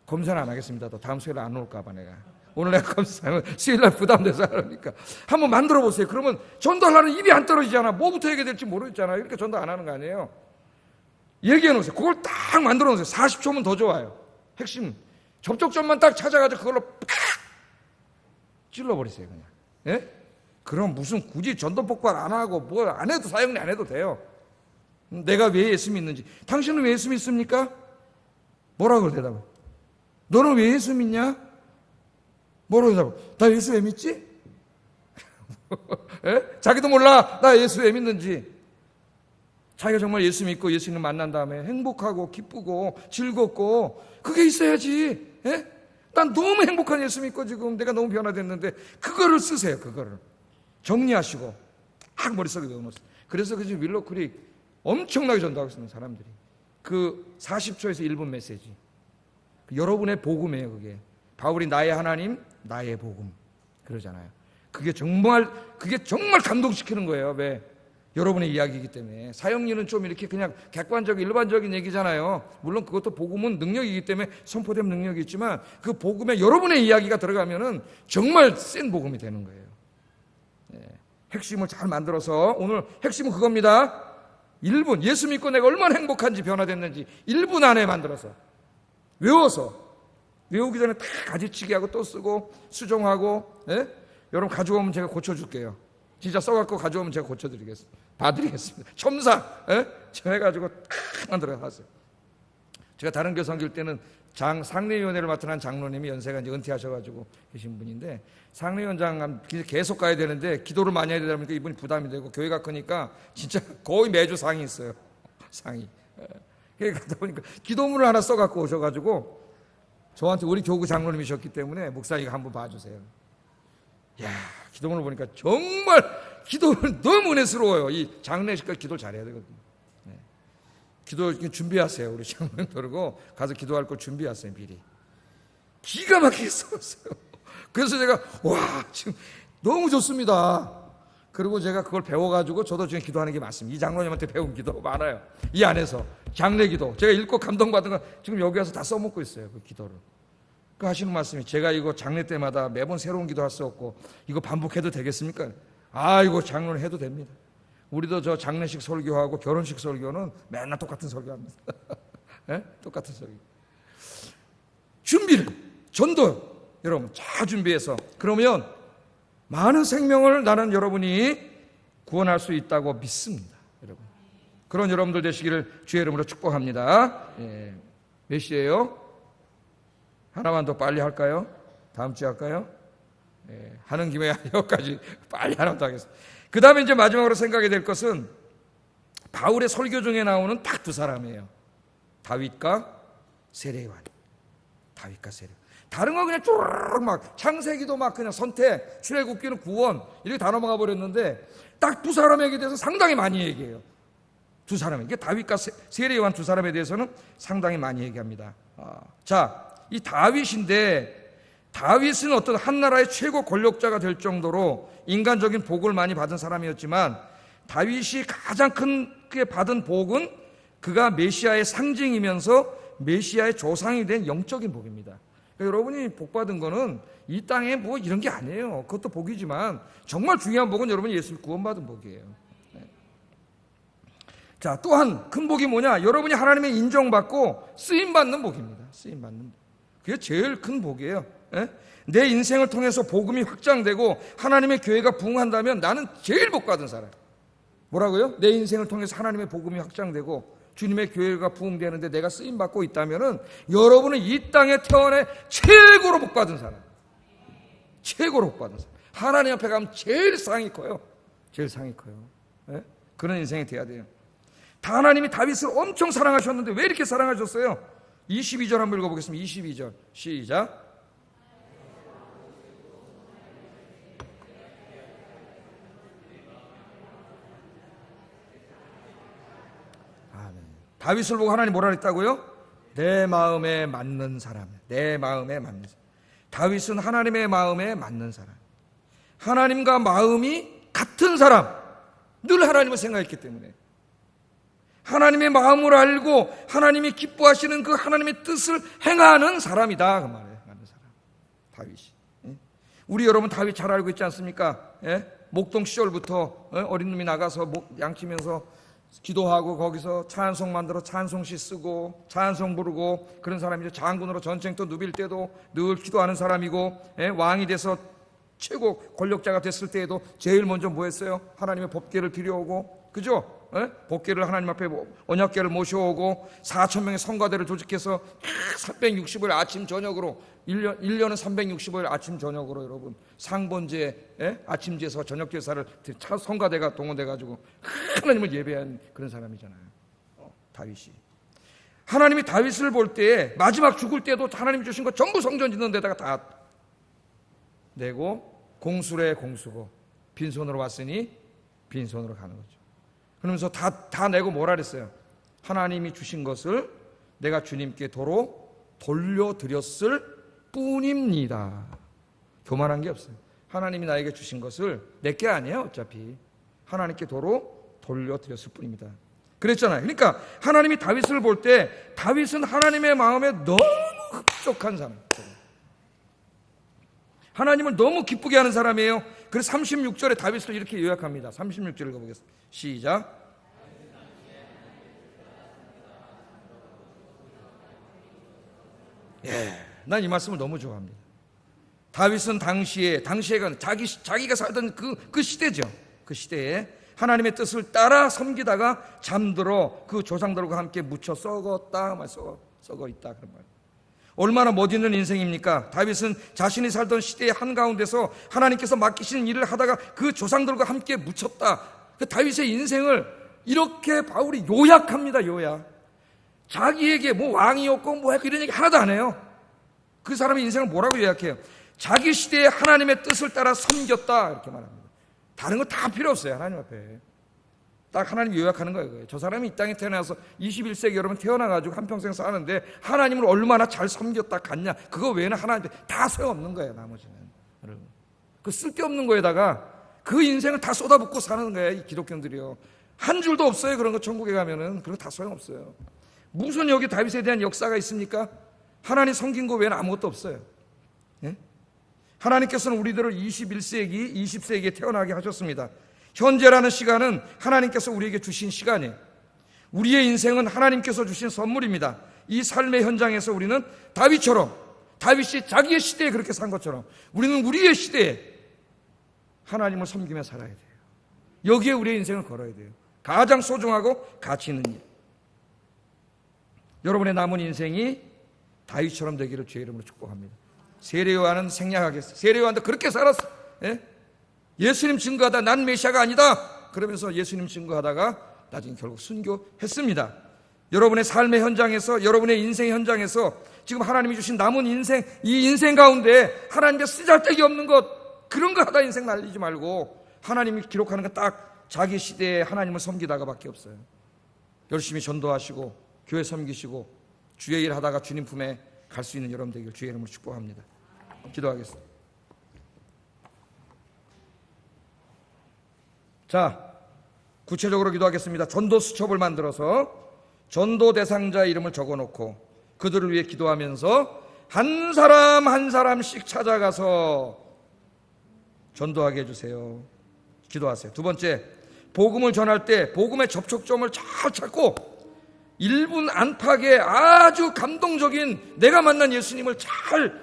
검사는 안 하겠습니다. 또 다음 수요일에 안 올까봐 내가. 오늘 내가 검사하면 수요일날 부담돼서 하니까. 한번 만들어 보세요. 그러면 전도하려는 입이 안 떨어지잖아. 뭐부터 얘기해야 될지 모르겠잖아요. 이렇게 전도 안 하는 거 아니에요. 얘기해 놓으세요. 그걸 딱 만들어 놓으세요. 40초면 더 좋아요. 핵심. 접촉점만 딱 찾아가지고 그걸로 팍 찔러버리세요, 그냥. 예? 그럼 무슨 굳이 전도 폭발 안 하고 뭐 안 해도 사형리 안 해도 돼요. 내가 왜 예수 믿는지. 당신은 왜 예수 믿습니까? 뭐라고 대답해? 너는 왜 예수 믿냐? 뭐라고 대답해? 나 예수 왜 믿지? 예? 자기도 몰라. 나 예수 왜 믿는지. 자기가 정말 예수 믿고 예수님 만난 다음에 행복하고 기쁘고 즐겁고 그게 있어야지. 예? 난 너무 행복한 예수 믿고 지금 내가 너무 변화됐는데 그거를 쓰세요. 그거를 정리하시고 딱 머릿속에 넣어놓으세요. 그래서 그 지금 윌로크릭 엄청나게 전도하고 있는 사람들이 그 40초에서 1분 메시지, 여러분의 복음이에요. 그게 바울이 나의 하나님 나의 복음 그러잖아요. 그게 정말 감동시키는 거예요. 왜? 여러분의 이야기이기 때문에. 사형리는 좀 이렇게 그냥 객관적인 일반적인 얘기잖아요. 물론 그것도 복음은 능력이기 때문에 선포된 능력이 있지만 그 복음에 여러분의 이야기가 들어가면은 정말 센 복음이 되는 거예요. 네. 핵심을 잘 만들어서 오늘 핵심은 그겁니다. 1분 예수 믿고 내가 얼마나 행복한지 변화됐는지 1분 안에 만들어서 외워서 외우기 전에 다 가지치기 하고 또 쓰고 수정하고. 예? 여러분 가져오면 제가 고쳐줄게요. 진짜 써갖고 가져오면 제가 고쳐드리겠습니다. 봐드리겠습니다. 첨사 제가 해가지고 탁 만들어서 하세요. 제가 다른 교회 섬길 때는 상례위원회를 맡은 한 장로님이 연세가 이제 은퇴하셔가지고 계신 분인데 상례위원장 계속 가야 되는데 기도를 많이 해야 되다 보니까 이분이 부담이 되고 교회가 크니까 진짜 거의 매주 상이 있어요. 상이. 가다 보니까 기도문을 하나 써갖고 오셔가지고 저한테 우리 교구 장로님이셨기 때문에 목사님이 한번 봐주세요. 야, 기도문을 보니까 정말 기도를 너무 은혜스러워요. 이 장례식까지 기도를 잘해야 되거든요. 네. 기도 준비하세요. 우리 장로님 그러고 가서 기도할 거 준비하세요. 미리. 기가 막히게 써왔어요. 그래서 제가 와, 지금 너무 좋습니다. 그리고 제가 그걸 배워가지고 저도 지금 기도하는 게 많습니다. 이 장로님한테 배운 기도 많아요. 이 안에서 장례 기도 제가 읽고 감동받은 거 지금 여기 와서 다 써먹고 있어요. 그 기도를. 그 하시는 말씀이 제가 이거 장례 때마다 매번 새로운 기도 할 수 없고 이거 반복해도 되겠습니까? 이거 장로는 해도 됩니다. 우리도 저 장례식 설교하고 결혼식 설교는 맨날 똑같은 설교합니다. 네? 똑같은 설교. 준비를 전도 여러분 잘 준비해서 그러면 많은 생명을 나는 여러분이 구원할 수 있다고 믿습니다. 여러분 그런 여러분들 되시기를 주의 이름으로 축복합니다. 예. 몇 시예요? 하나만 더 빨리 할까요? 다음 주에 할까요? 예. 하는 김에 여기까지 빨리 하나 더 하겠습니다. 그 다음에 이제 마지막으로 생각이 될 것은 바울의 설교 중에 나오는 딱 두 사람이에요. 다윗과 세례요한. 다윗과 세례. 다른 거 그냥 쭈르륵 막 창세기도 막 그냥 선택, 출애굽기는 구원 이렇게 다 넘어가 버렸는데 딱 두 사람에게 대해서 상당히 많이 얘기해요. 두 사람에게 다윗과 세례요한 두 사람에 대해서는 상당히 많이 얘기합니다. 자, 이 다윗인데 다윗은 어떤 한 나라의 최고 권력자가 될 정도로 인간적인 복을 많이 받은 사람이었지만 다윗이 가장 크게 받은 복은 그가 메시아의 상징이면서 메시아의 조상이 된 영적인 복입니다. 여러분이 복 받은 거는 이 땅에 뭐 이런 게 아니에요. 그것도 복이지만 정말 중요한 복은 여러분이 예수를 구원받은 복이에요. 자, 또한 큰 복이 뭐냐? 여러분이 하나님의 인정받고 쓰임받는 복입니다. 쓰임받는 복. 그게 제일 큰 복이에요. 내 인생을 통해서 복음이 확장되고 하나님의 교회가 부흥한다면 나는 제일 복 받은 사람. 뭐라고요? 내 인생을 통해서 하나님의 복음이 확장되고 주님의 교회가 부흥되는데 내가 쓰임받고 있다면은 여러분은 이 땅에 태어나 최고로 복받은 사람. 최고로 복받은 사람. 하나님 앞에 가면 제일 상이 커요. 제일 상이 커요. 네? 그런 인생이 돼야 돼요. 다 하나님이 다윗을 엄청 사랑하셨는데 왜 이렇게 사랑하셨어요? 22절 한번 읽어보겠습니다. 22절 시작. 다윗을 보고 하나님 뭐라 그랬다고요? 내 마음에 맞는 사람. 내 마음에 맞는 사람. 다윗은 하나님의 마음에 맞는 사람. 하나님과 마음이 같은 사람. 늘 하나님을 생각했기 때문에 하나님의 마음을 알고 하나님이 기뻐하시는 그 하나님의 뜻을 행하는 사람이다 그 말이에요. 하는 사람. 다윗이. 우리 여러분 다윗 잘 알고 있지 않습니까? 목동 시절부터 어린 놈이 나가서 양치면서 기도하고 거기서 찬송 만들어 찬송시 쓰고 찬송 부르고 그런 사람이죠. 장군으로 전쟁터 누빌 때도 늘 기도하는 사람이고 왕이 돼서 최고 권력자가 됐을 때에도 제일 먼저 뭐 했어요? 하나님의 법궤를 들여오고 그죠? 법궤를 하나님 앞에 언약궤를 모셔오고 4,000명의 성가대를 조직해서 365일 아침 저녁으로 1년은 365일 아침 저녁으로 여러분 상번제 아침 제사 저녁 제사를 성가대가 동원돼가지고 하나님을 예배한 그런 사람이잖아요. 다윗이 하나님이 다윗을 볼 때 마지막 죽을 때도 하나님이 주신 거 전부 성전 짓는 데다가 다 내고 공수래 공수고 빈손으로 왔으니 빈손으로 가는 거죠. 그러면서 다 내고 뭐라 그랬어요? 하나님이 주신 것을 내가 주님께 도로 돌려드렸을 뿐입니다. 교만한 게 없어요. 하나님이 나에게 주신 것을 내게 아니에요. 어차피 하나님께 도로 돌려드렸을 뿐입니다. 그랬잖아요. 그러니까 하나님이 다윗을 볼 때 다윗은 하나님의 마음에 너무 흡족한 사람, 하나님을 너무 기쁘게 하는 사람이에요. 그래서 36절에 다윗을 이렇게 요약합니다. 36절 읽어보겠습니다. 시작. 난 이 말씀을 너무 좋아합니다. 다윗은 당시에가 자기가 살던 그 시대죠. 그 시대에 하나님의 뜻을 따라 섬기다가 잠들어 그 조상들과 함께 묻혀 썩었다, 썩어 있다 그런 말. 얼마나 멋있는 인생입니까? 다윗은 자신이 살던 시대의 한가운데서 하나님께서 맡기신 일을 하다가 그 조상들과 함께 묻혔다. 그 다윗의 인생을 이렇게 바울이 요약합니다. 요약. 자기에게 뭐 왕이었고 뭐 했고 이런 얘기 하나도 안 해요. 그 사람의 인생을 뭐라고 요약해요? 자기 시대에 하나님의 뜻을 따라 섬겼다 이렇게 말합니다. 다른 거 다 필요 없어요. 하나님 앞에 딱 하나님 요약하는 거예요. 저 사람이 이 땅에 태어나서 21세기 여러분 태어나가지고 한평생 사는데 하나님을 얼마나 잘 섬겼다 갔냐, 그거 외에는 하나님한테 다 소용없는 거예요. 나머지는 여러분, 그 쓸데없는 거에다가 그 인생을 다 쏟아붓고 사는 거예요. 이 기독교인들이요, 한 줄도 없어요. 그런 거 천국에 가면은 그런 거 다 소용없어요. 무슨 여기 다윗에 대한 역사가 있습니까? 하나님 섬긴 거 외에는 아무것도 없어요. 예? 하나님께서는 우리들을 21세기, 20세기에 태어나게 하셨습니다. 현재라는 시간은 하나님께서 우리에게 주신 시간이에요. 우리의 인생은 하나님께서 주신 선물입니다. 이 삶의 현장에서 우리는 다윗처럼, 다윗이 자기의 시대에 그렇게 산 것처럼 우리는 우리의 시대에 하나님을 섬기며 살아야 돼요. 여기에 우리의 인생을 걸어야 돼요. 가장 소중하고 가치 있는 일. 여러분의 남은 인생이 다윗처럼 되기를 주의 이름으로 축복합니다. 세례요한은 생략하겠어요. 세례요한도 그렇게 살았어. 예? 예수님 증거하다 난 메시아가 아니다 그러면서 예수님 증거하다가 나중에 결국 순교했습니다. 여러분의 삶의 현장에서, 여러분의 인생의 현장에서 지금 하나님이 주신 남은 인생, 이 인생 가운데 하나님께 쓰잘데기 없는 것, 그런 거 하다 인생 날리지 말고 하나님이 기록하는 건 딱 자기 시대에 하나님을 섬기다가 밖에 없어요. 열심히 전도하시고 교회 섬기시고 주의 일 하다가 주님 품에 갈 수 있는 여러분 되기를 주의 이름으로 축복합니다. 기도하겠습니다. 자, 구체적으로 기도하겠습니다. 전도 수첩을 만들어서 전도 대상자 이름을 적어놓고 그들을 위해 기도하면서 한 사람 한 사람씩 찾아가서 전도하게 해주세요. 기도하세요. 두 번째, 복음을 전할 때 복음의 접촉점을 잘 찾고 1분 안팎의 아주 감동적인 내가 만난 예수님을 잘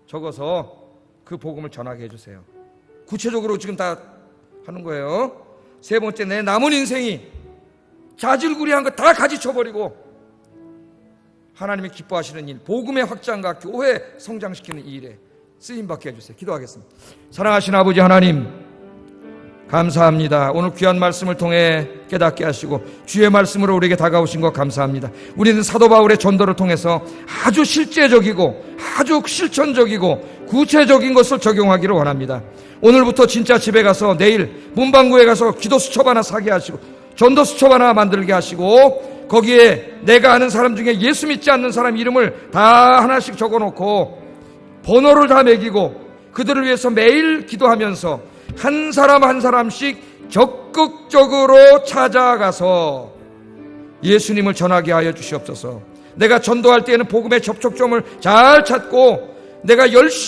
적어서 그 복음을 전하게 해주세요. 구체적으로 지금 다 하는 거예요. 세 번째, 내 남은 인생이 자질구레한 거 다 가지쳐버리고 하나님이 기뻐하시는 일, 복음의 확장과 교회 성장시키는 이 일에 쓰임받게 해주세요. 기도하겠습니다. 사랑하신 아버지 하나님, 감사합니다. 오늘 귀한 말씀을 통해 깨닫게 하시고 주의 말씀으로 우리에게 다가오신 것 감사합니다. 우리는 사도 바울의 전도를 통해서 아주 실제적이고 아주 실천적이고 구체적인 것을 적용하기를 원합니다. 오늘부터 진짜 집에 가서 내일 문방구에 가서 기도 수첩 하나 사게 하시고 전도 수첩 하나 만들게 하시고 거기에 내가 아는 사람 중에 예수 믿지 않는 사람 이름을 다 하나씩 적어놓고 번호를 다 매기고 그들을 위해서 매일 기도하면서 한 사람 한 사람씩 적극적으로 찾아가서 예수님을 전하게 하여 주시옵소서. 내가 전도할 때에는 복음의 접촉점을 잘 찾고 내가 열심히